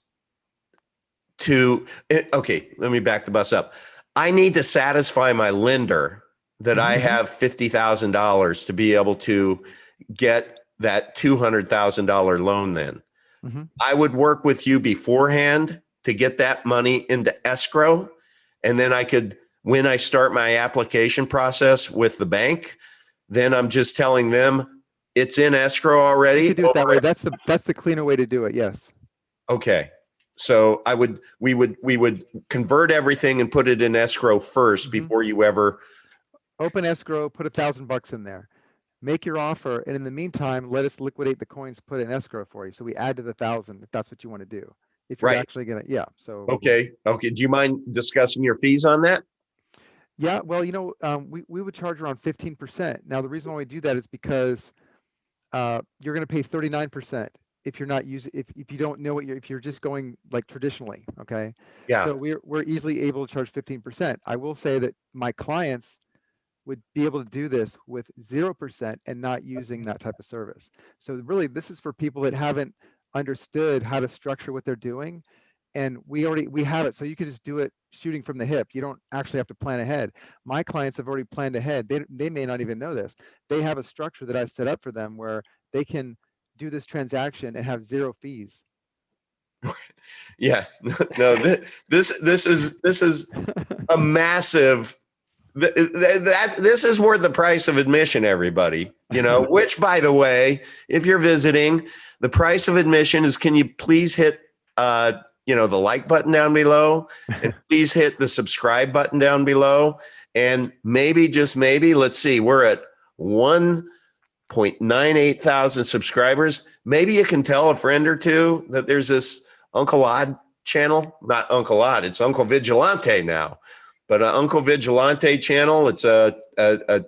to, okay, let me back the bus up. I need to satisfy my lender that I have $50,000 to be able to get that $200,000 loan then. I would work with you beforehand to get that money into escrow. And then I could, when I start my application process with the bank, then I'm just telling them it's in escrow already. You can do it that way. That's the cleaner way to do it. Yes. Okay. So we would convert everything and put it in escrow first before you ever open escrow, put $1,000 in there, make your offer. And in the meantime, let us liquidate the coins, put it in escrow for you. So we add to the 1,000 if that's what you want to do. If you're actually going to, so. Okay. Do you mind discussing your fees on that? Yeah. Well, we would charge around 15%. Now, the reason why we do that is because you're going to pay 39% if you're not using, if you don't know if you're just going like traditionally. Okay. Yeah. So we're easily able to charge 15%. I will say that my clients would be able to do this with 0% and not using that type of service. So really, this is for people that haven't understood how to structure what they're doing. And we have it. So you can just do it shooting from the hip. You don't actually have to plan ahead. My clients have already planned ahead. They may not even know this. They have a structure that I've set up for them where they can do this transaction and have 0 fees. Yeah, no, this is a massive, this is worth the price of admission, everybody, which, by the way, if you're visiting, the price of admission is, can you please hit, the like button down below, and please hit the subscribe button down below. And maybe, just maybe, let's see, we're at 1.98 thousand subscribers. Maybe you can tell a friend or two that there's this Uncle Odd channel, not Uncle Odd, it's Uncle Vigilante now, but Uncle Vigilante channel. It's a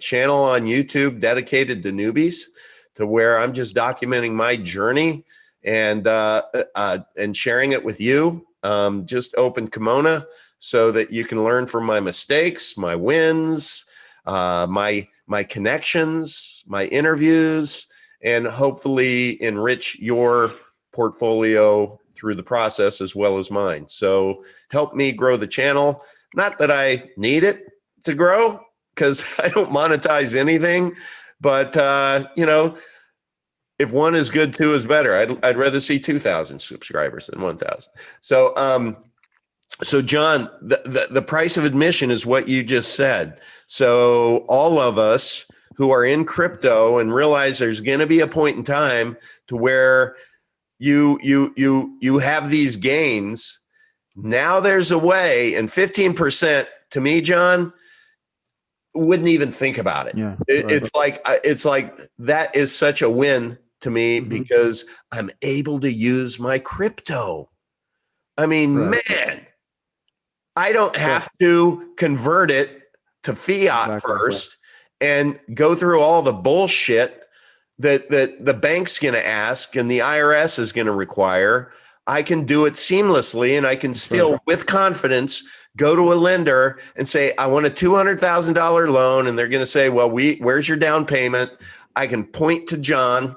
channel on YouTube dedicated to newbies, to where I'm just documenting my journey and sharing it with you. Just open Kimona so that you can learn from my mistakes, my wins, my connections, my interviews, and hopefully enrich your portfolio through the process as well as mine. So help me grow the channel. Not that I need it to grow, because I don't monetize anything, but if one is good, 2 is better. I'd rather see 2,000 subscribers than 1,000. So John, the price of admission is what you just said. So all of us who are in crypto and realize there's going to be a point in time to where you have these gains. Now there's a way, and 15% to me, John, wouldn't even think about it. Yeah, It's like that is such a win to me, because I'm able to use my crypto. I mean, Right. man, I don't have to convert it to fiat Exactly. first and go through all the bullshit that the bank's going to ask and the IRS is going to require. I can do it seamlessly, and I can still, with confidence, go to a lender and say, I want a $200,000 loan. And they're going to say, well, where's your down payment? I can point to John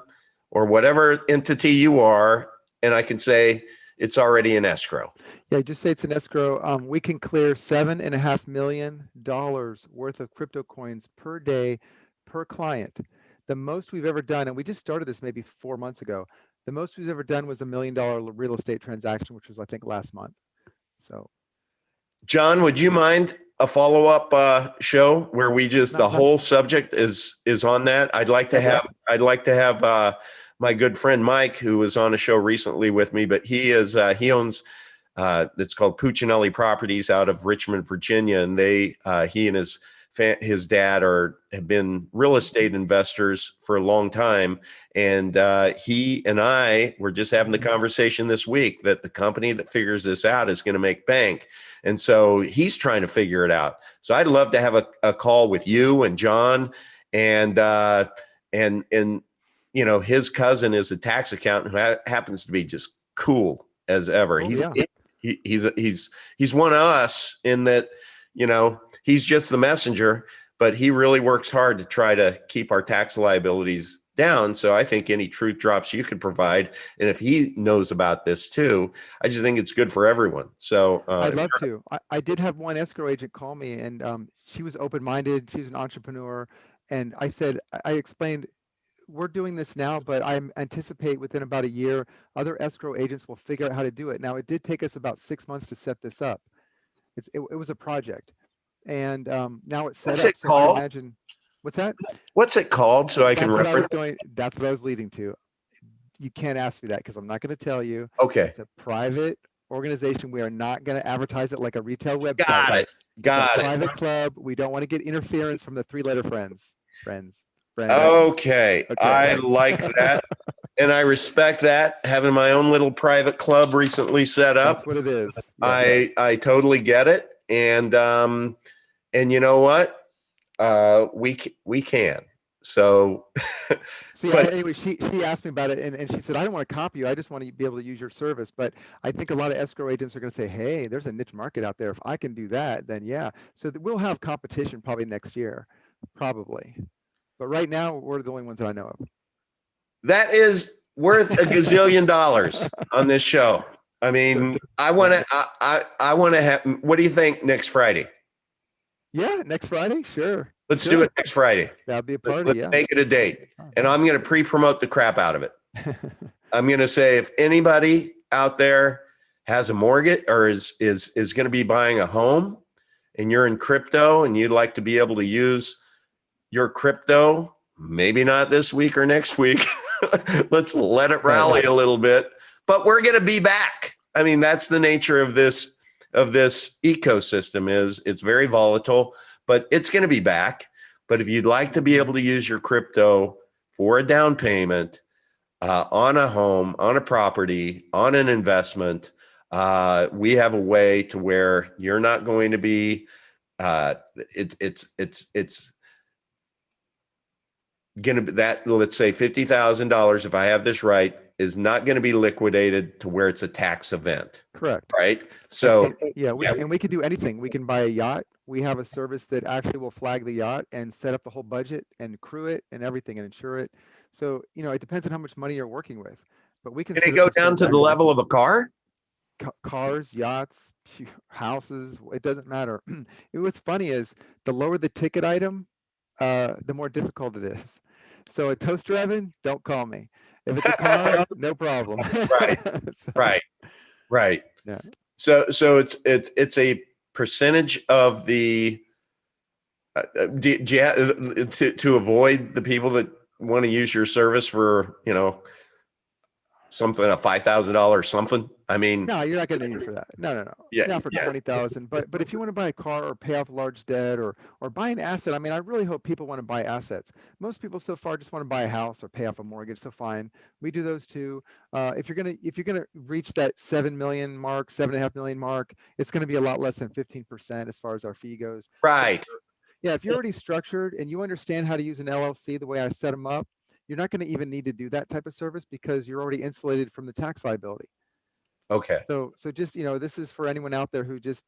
or whatever entity you are, and I can say it's already in escrow. Yeah, just say it's an escrow. We can clear $7.5 million worth of crypto coins per day per client. The most we've ever done, and we just started this maybe 4 months ago. The most we've ever done was $1 million real estate transaction, which was, I think, last month. So, John, would you mind a follow-up show where we just the whole subject is on that? I'd like to have my good friend Mike, who was on a show recently with me, but he owns it's called Puccinelli Properties out of Richmond, Virginia, and he and his dad have been real estate investors for a long time, and he and I were just having the conversation this week that the company that figures this out is going to make bank, and so he's trying to figure it out. So I'd love to have a call with you and John, and you know, his cousin is a tax accountant who happens to be just cool as ever. He's one of us in that, you know, he's just the messenger, but he really works hard to try to keep our tax liabilities down. So I think any truth drops you could provide, and if he knows about this too, I just think it's good for everyone. So I'd love to. I did have one escrow agent call me, and she was open-minded. She's an entrepreneur, and I explained, we're doing this now, but I anticipate within about a year, other escrow agents will figure out how to do it. Now, it did take us about 6 months to set this up. It was a project, and now it's set What's up. it So called? I imagine, what's that? What's it called? So I can reference. That's what I was leading to. You can't ask me that because I'm not going to tell you. Okay. It's a private organization. We are not going to advertise it like a retail website. Got it. Got it. Private club. We don't want to get interference from the three-letter friends. Okay. I like that. And I respect that. Having my own little private club recently set up. That's what it is. Yeah. I totally get it. And you know what? We can. So Anyway, she asked me about it, and she said, I don't want to copy you. I just want to be able to use your service. But I think a lot of escrow agents are going to say, hey, there's a niche market out there. If I can do that, then yeah. So we'll have competition probably next year, probably. But right now, we're the only ones that I know of. That is worth a gazillion dollars on this show. I mean, I want to have, what do you think next Friday? Yeah, next Friday. Sure. Let's do it next Friday. That'd be a party. Let's make it a date. And I'm going to pre-promote the crap out of it. I'm going to say, if anybody out there has a mortgage or is going to be buying a home and you're in crypto and you'd like to be able to use your crypto, maybe not this week or next week. Let's let it rally a little bit, but we're going to be back. I mean, that's the nature of this ecosystem. Is it's very volatile, but it's going to be back. But if you'd like to be able to use your crypto for a down payment on a home, on a property, on an investment, we have a way to where you're not going to be. It's going to be that, let's say $50,000, if I have this right, is not going to be liquidated to where it's a tax event. Correct. Right. So and we can do anything. We can buy a yacht. We have a service that actually will flag the yacht and set up the whole budget and crew it and everything and insure it. So, you know, it depends on how much money you're working with, but we can. Can it go down to the level of a car? Cars, yachts, houses, it doesn't matter. What's funny is the lower the ticket item, the more difficult it is. So a toaster oven, don't call me. If it's a car, no problem. Right. Yeah. So it's a percentage of the do you have, to avoid the people that want to use your service for, you know, something, a $5,000 something? I mean, No, you're not going to need it for that. No. Yeah, Not for yeah. 20,000. But if you want to buy a car or pay off large debt or buy an asset, I mean, I really hope people want to buy assets. Most people so far just want to buy a house or pay off a mortgage. So fine, we do those too. If you're gonna reach that 7 million mark, 7.5 million mark, it's going to be a lot less than 15% as far as our fee goes. right. Yeah, if you're already structured and you understand how to use an LLC the way I set them up, you're not going to even need to do that type of service because you're already insulated from the tax liability. Okay. So just, this is for anyone out there who just,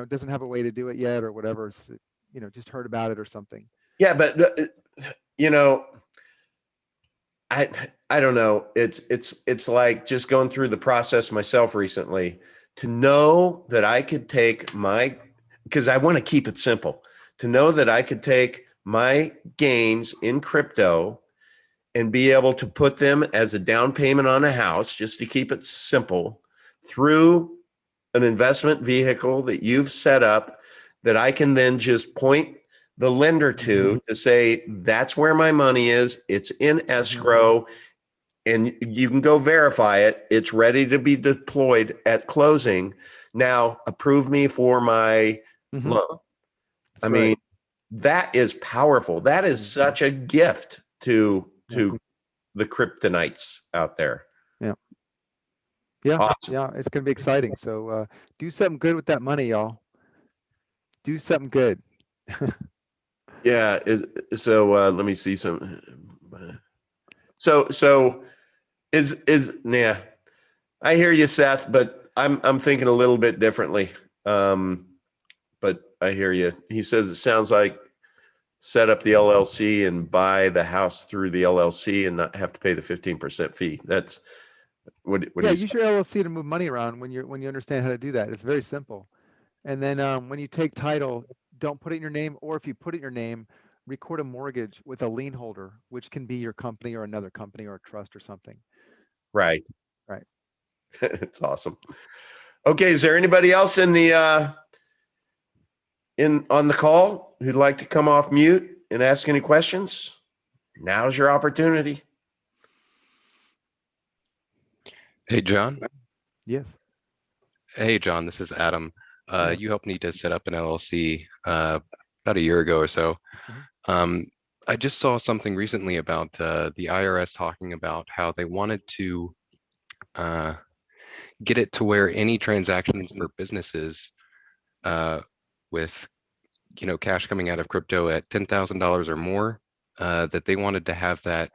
doesn't have a way to do it yet or whatever, just heard about it or something. Yeah, but I don't know. It's like just going through the process myself recently to know that I could take because I want to keep it simple, to know that I could take my gains in crypto and be able to put them as a down payment on a house, just to keep it simple, through an investment vehicle that you've set up that I can then just point the lender to say, that's where my money is. It's in escrow and you can go verify it. It's ready to be deployed at closing. Now approve me for my loan. I mean, that is powerful. That is such a gift to the kryptonites out there. Yeah. Awesome. Yeah. It's going to be exciting. So do something good with that money, y'all. Do something good. Yeah. So let me see some. So yeah, I hear you, Seth, but I'm thinking a little bit differently. But I hear you. He says it sounds like set up the LLC and buy the house through the LLC and not have to pay the 15% fee. That's what use your LLC to move money around when you understand how to do that. It's very simple. And then when you take title, don't put it in your name, or if you put it in your name, record a mortgage with a lien holder, which can be your company or another company or a trust or something. Right. Right. It's awesome. Okay, is there anybody else on the call who'd like to come off mute and ask any questions? Now's your opportunity. Hey, John. Yes. Hey, John, this is Adam. You helped me to set up an LLC about a year ago or so. I just saw something recently about the IRS talking about how they wanted to get it to where any transactions for businesses with cash coming out of crypto at $10,000 or more, that they wanted to have that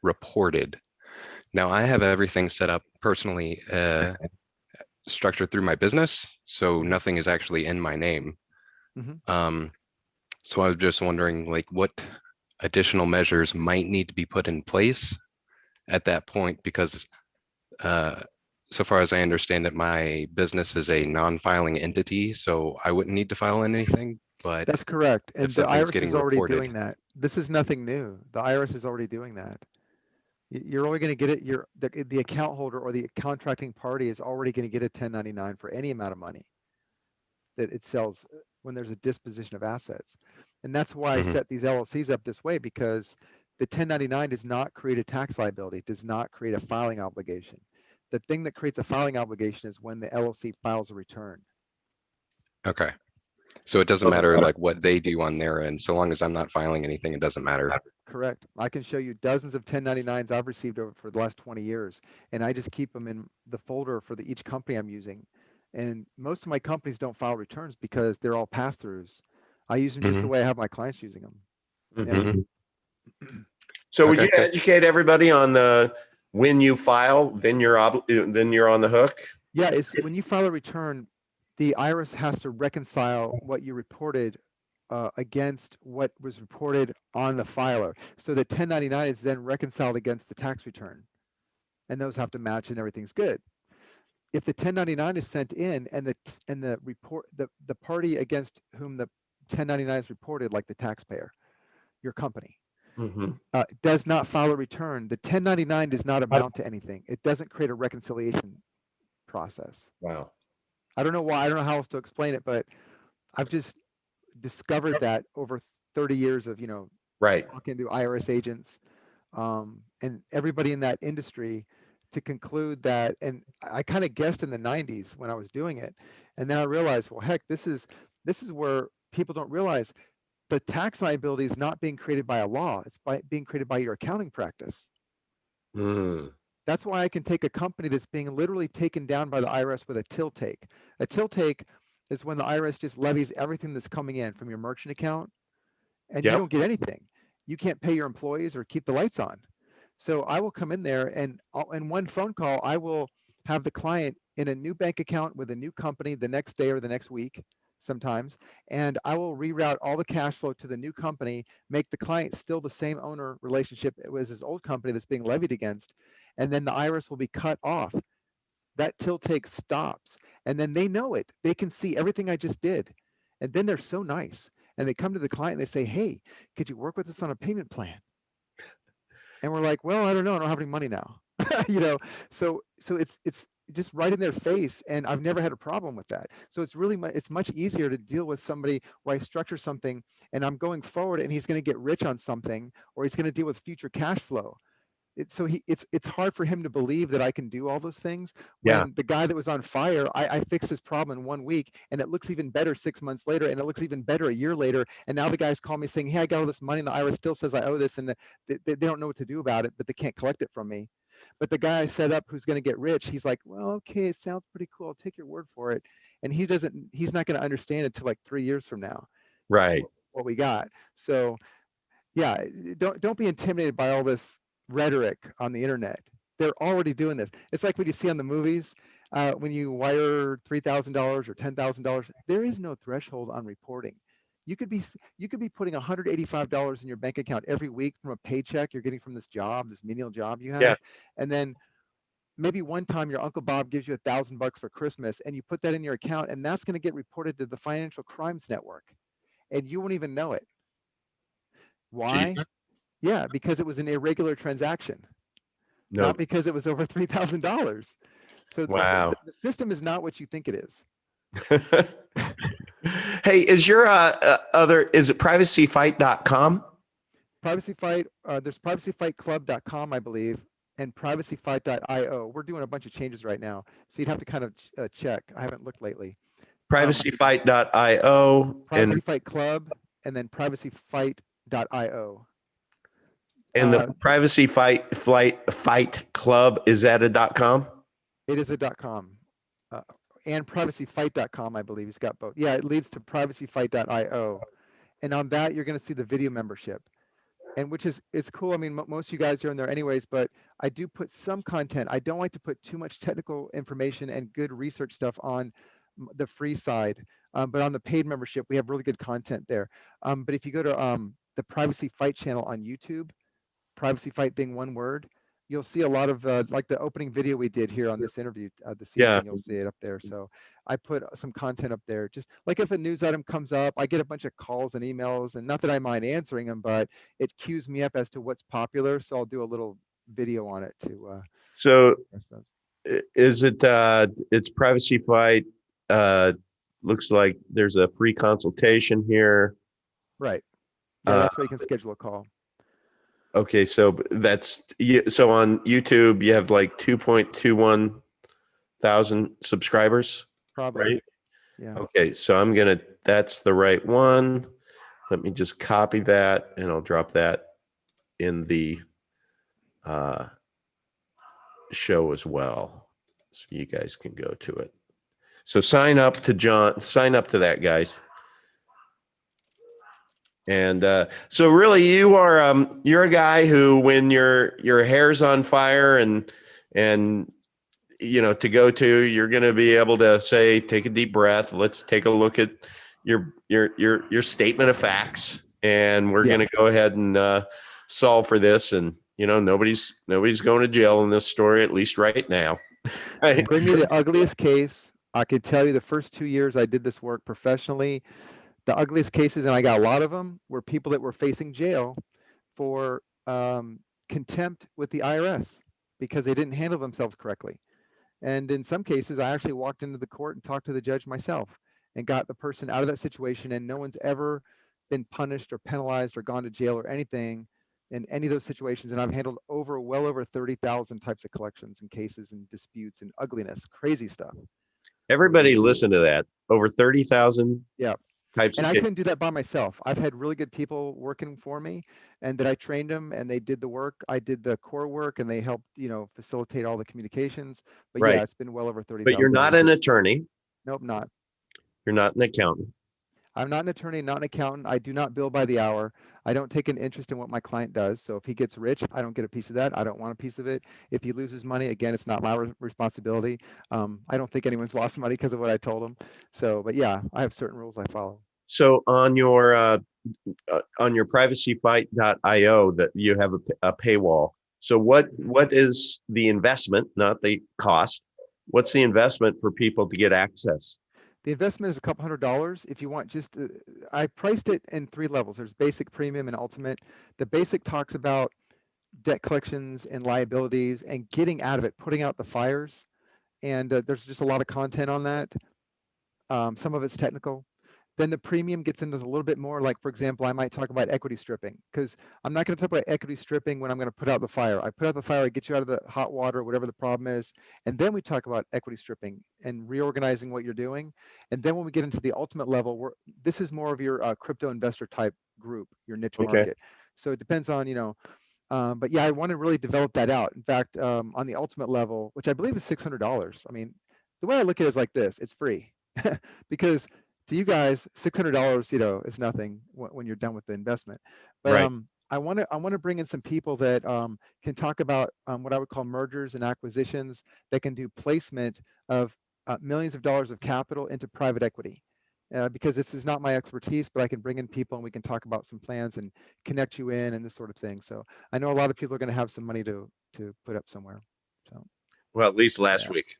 reported. Now I have everything set up personally, structured through my business, so nothing is actually in my name. So I was just wondering, like, what additional measures might need to be put in place at that point, because so far as I understand it, my business is a non-filing entity, so I wouldn't need to file anything. But that's correct. And the IRS is already reported, doing that. This is nothing new. The IRS is already doing that. You're only going to get it. The account holder or the contracting party is already going to get a 1099 for any amount of money that it sells when there's a disposition of assets. And that's why I set these LLCs up this way, because the 1099 does not create a tax liability, does not create a filing obligation. The thing that creates a filing obligation is when the LLC files a return. Okay. So it doesn't matter like what they do on their end, so long as I'm not filing anything, it doesn't matter. Correct. I can show you dozens of 1099s I've received over for the last 20 years, and I just keep them in the folder for each company I'm using. And most of my companies don't file returns because they're all pass-throughs. I use them just the way I have my clients using them. So would you educate everybody on when you file, then you're on the hook? Yeah, it's when you file a return, the IRS has to reconcile what you reported against what was reported on the filer. So the 1099 is then reconciled against the tax return, and those have to match, and everything's good. If the 1099 is sent in and the party against whom the 1099 is reported, like the taxpayer, your company, does not file a return, the 1099 does not amount to anything. It doesn't create a reconciliation process. Wow. I don't know why. I don't know how else to explain it, but I've just discovered that over 30 years of talking to IRS agents, and everybody in that industry to conclude that, and I kind of guessed in the 90s when I was doing it, and then I realized, well, heck, this is where people don't realize the tax liability is not being created by a law; it's being created by your accounting practice. Mm. That's why I can take a company that's being literally taken down by the IRS with a till take. A till take is when the IRS just levies everything that's coming in from your merchant account, and you Yep. don't get anything. You can't pay your employees or keep the lights on. So I will come in there, and in one phone call, I will have the client in a new bank account with a new company the next day or the next week sometimes, and I will reroute all the cash flow to the new company, make the client still the same owner relationship it was his old company that's being levied against, and then the IRS will be cut off. That till take stops, and then they know it. They can see everything I just did, and then they're so nice, and they come to the client and they say, "Hey, could you work with us on a payment plan?" And we're like, "Well, I don't know. I don't have any money now." you know, so it's just right in their face, and I've never had a problem with that. So it's really it's much easier to deal with somebody where I structure something and I'm going forward, and he's going to get rich on something, or he's going to deal with future cash flow. It's hard for him to believe that I can do all those things Yeah. when the guy that was on fire, I fixed his problem in 1 week, and it looks even better 6 months later, and it looks even better a year later, and now the guy's calling me saying, "Hey, I got all this money, and the IRS still says I owe this, and they don't know what to do about it, but they can't collect it from me." But the guy I set up who's going to get rich, he's like, "Well, okay, it sounds pretty cool. I'll take your word for it." And he's not going to understand it till like 3 years from now Right. what we got. So yeah, don't be intimidated by all this rhetoric on the internet. They're already doing this. It's like what you see on the movies, when you wire $3,000 or $10,000. There is no threshold on reporting. You could be putting $185 in your bank account every week from a paycheck you're getting from this job, this menial job you Yeah. have, and then maybe one time your Uncle Bob gives you $1,000 for Christmas, and you put that in your account, and that's going to get reported to the Financial Crimes Network, and you won't even know it. Gee. Why? Yeah, because it was an irregular transaction, No. not because it was over $3,000. So Wow. the system is not what you think it is. Hey, is your is it privacyfight.com? Privacy Fight, there's privacyfightclub.com, I believe, and privacyfight.io. We're doing a bunch of changes right now, so you'd have to kind of check. I haven't looked lately. Privacyfight.io Privacy Fight Club, and then privacyfight.io. and the Privacy Fight Club, is that a .com? It is a .com. And privacyfight.com, I believe. He's got both. Yeah, it leads to privacyfight.io. And on that, you're going to see the video membership, and which is cool. I mean, most of you guys are in there anyways, but I do put some content. I don't like to put too much technical information and good research stuff on the free side, but on the paid membership, we have really good content there. But if you go to the Privacy Fight channel on YouTube, Privacy Fight being one word, you'll see a lot of like the opening video we did here on this interview this evening. Yeah. You'll see it up there. So I put some content up there. Just like if a news item comes up, I get a bunch of calls and emails, and not that I mind answering them, but it cues me up as to what's popular. So I'll do a little video on it to. So is it? It's Privacy Fight. Looks like there's a free consultation here. Right. Yeah, that's where you can schedule a call. Okay, so so on YouTube you have like 2.21 thousand subscribers. Probably. Right? Yeah. Okay, so that's the right one. Let me just copy that, and I'll drop that in the show as well, so you guys can go to it. So sign up to that, guys. And so really you're a guy who, when your hair's on fire and to go to, you're going to be able to say, take a deep breath. Let's take a look at your statement of facts, and we're going to go ahead and solve for this. And nobody's going to jail in this story, at least right now. Right? Bring me the ugliest case. I could tell you the first 2 years I did this work professionally, the ugliest cases, and I got a lot of them, were people that were facing jail for contempt with the IRS because they didn't handle themselves correctly. And in some cases, I actually walked into the court and talked to the judge myself and got the person out of that situation, and no one's ever been punished or penalized or gone to jail or anything in any of those situations. And I've handled well over 30,000 types of collections and cases and disputes and ugliness, crazy stuff. Everybody listen to that. Over 30,000 Yeah. types And of I cases. couldn't do that by myself. I've had really good people working for me, and that I trained them and they did the work. I did the core work and they helped, facilitate all the communications. But Right. yeah, it's been well over 30,000. But you're not an attorney. Nope, not. You're not an accountant. I'm not an attorney, not an accountant. I do not bill by the hour. I don't take an interest in what my client does. So if he gets rich, I don't get a piece of that. I don't want a piece of it. If he loses money, again, it's not my responsibility. I don't think anyone's lost money because of what I told him. So, but yeah, I have certain rules I follow. So on your privacyfight.io that you have a paywall. So what is the investment, not the cost? What's the investment for people to get access? The investment is a couple $100. If you want just, I priced it in 3 levels. There's basic, premium, and ultimate. The basic talks about debt collections and liabilities and getting out of it, putting out the fires. And there's just a lot of content on that. Some of it's technical. Then the premium gets into a little bit more, like, for example, I might talk about equity stripping, because I'm not going to talk about equity stripping when I'm going to put out the fire. I put out the fire, I get you out of the hot water, whatever the problem is. And then we talk about equity stripping and reorganizing what you're doing. And then when we get into the ultimate level, this is more of your crypto investor type group, your niche market. So it depends on, but yeah, I want to really develop that out. In fact, on the ultimate level, which I believe is $600. I mean, the way I look at it is like this: it's free, because to you guys, $600, is nothing when you're done with the investment. But right. I want to bring in some people that can talk about what I would call mergers and acquisitions, that can do placement of millions of dollars of capital into private equity. Because this is not my expertise, but I can bring in people and we can talk about some plans and connect you in and this sort of thing. So I know a lot of people are going to have some money to put up somewhere. So, well, at least last week.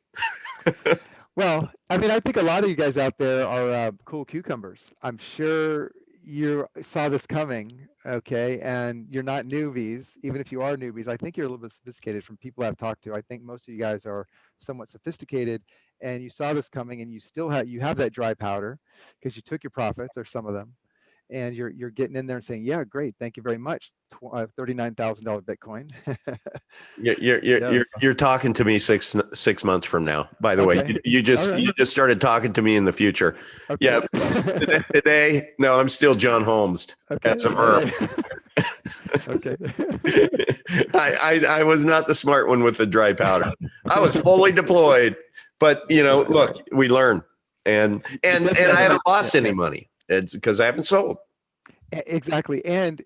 Well, I mean, I think a lot of you guys out there are cool cucumbers. I'm sure you saw this coming, okay? And you're not newbies. Even if you are newbies, I think you're a little bit sophisticated from people I've talked to. I think most of you guys are somewhat sophisticated, and you saw this coming, and you still have that dry powder because you took your profits, or some of them, and you're getting in there and saying, yeah, great, thank you very much, $39,000 Bitcoin. You're talking to me six months from now. By the way, you just started talking to me in the future. Okay. Yeah. Today, no, I'm still John Holmes as a verb. Okay. I was not the smart one with the dry powder. I was fully deployed, but look, we learn, and I haven't lost any money. It's because I haven't sold. Exactly. And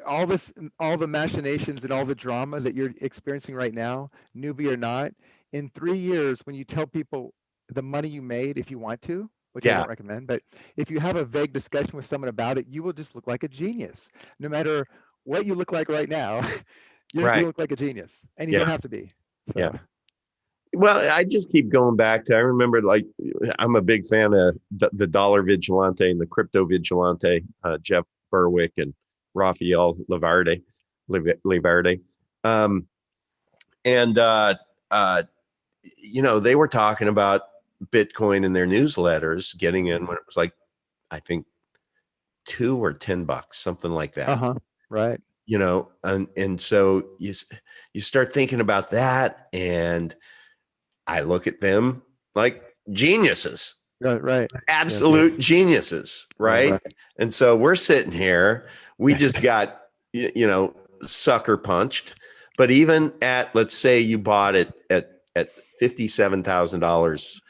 all the machinations and all the drama that you're experiencing right now, newbie or not, in 3 years, when you tell people the money you made, if you want to, which I don't recommend, but if you have a vague discussion with someone about it, you will just look like a genius. No matter what you look like right now, you're just gonna look like a genius, and you don't have to be. So. Yeah. Well, I just keep going back to, I remember, like, I'm a big fan of the Dollar Vigilante and the Crypto Vigilante, Jeff Berwick and Rafael Levarde. They were talking about Bitcoin in their newsletters getting in when it was like, I think $2 or $10, something like that. Right. And so you start thinking about that, and I look at them like geniuses. Right. Absolute geniuses. Right. And so we're sitting here, we just got, sucker punched. But even at, let's say you bought it at $57,000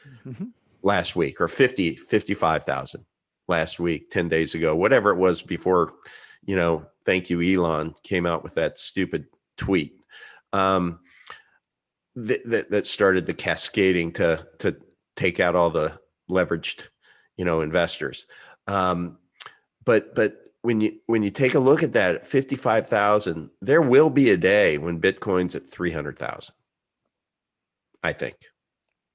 last week, or $55,000 last week, 10 days ago, whatever it was before, thank you, Elon came out with that stupid tweet. That started the cascading to take out all the leveraged, investors. But when you take a look at that at 55,000, there will be a day when Bitcoin's at 300,000. I think.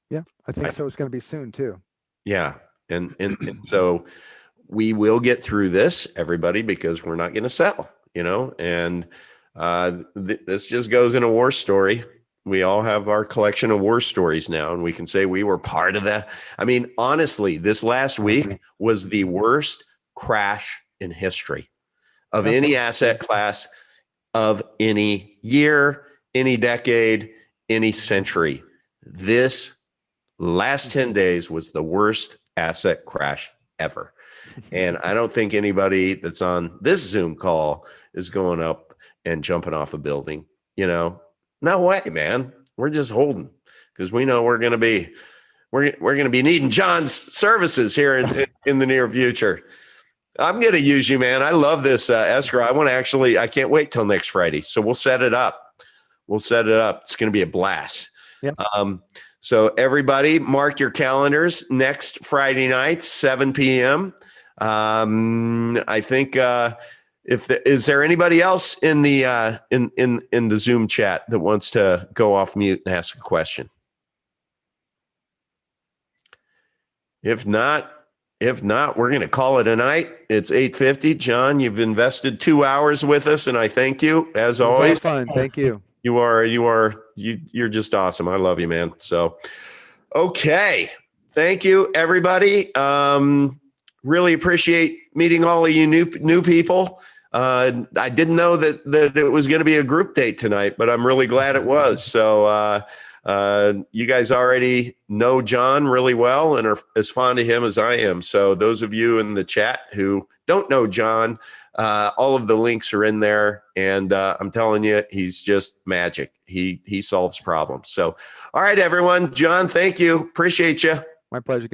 Yeah, I think so. It's going to be soon too. Yeah, and so we will get through this, everybody, because we're not going to sell. And this just goes in a war story. We all have our collection of war stories now, and we can say we were part of that. I mean, honestly, this last week was the worst crash in history of any asset class of any year, any decade, any century. This last 10 days was the worst asset crash ever. And I don't think anybody that's on this Zoom call is going up and jumping off a building. You know, no way, man. We're just holding because we know we're going to be needing John's services here in the near future. I'm going to use you, man. I love this escrow. I can't wait till next Friday. So we'll set it up. It's going to be a blast. Yep. So everybody mark your calendars next Friday night, 7 p.m. I think, is there anybody else in the in the Zoom chat that wants to go off mute and ask a question? If not, we're going to call it a night. It's 8:50. John, you've invested 2 hours with us, and I thank you as always. Fun. Thank you. You're just awesome. I love you, man. So, okay. Thank you, everybody. Really appreciate meeting all of you new people. I didn't know that it was going to be a group date tonight, but I'm really glad it was. So, you guys already know John really well and are as fond of him as I am. So those of you in the chat who don't know John, all of the links are in there. And I'm telling you, he's just magic. He solves problems. So, all right, everyone. John, thank you. Appreciate you. My pleasure. Good night.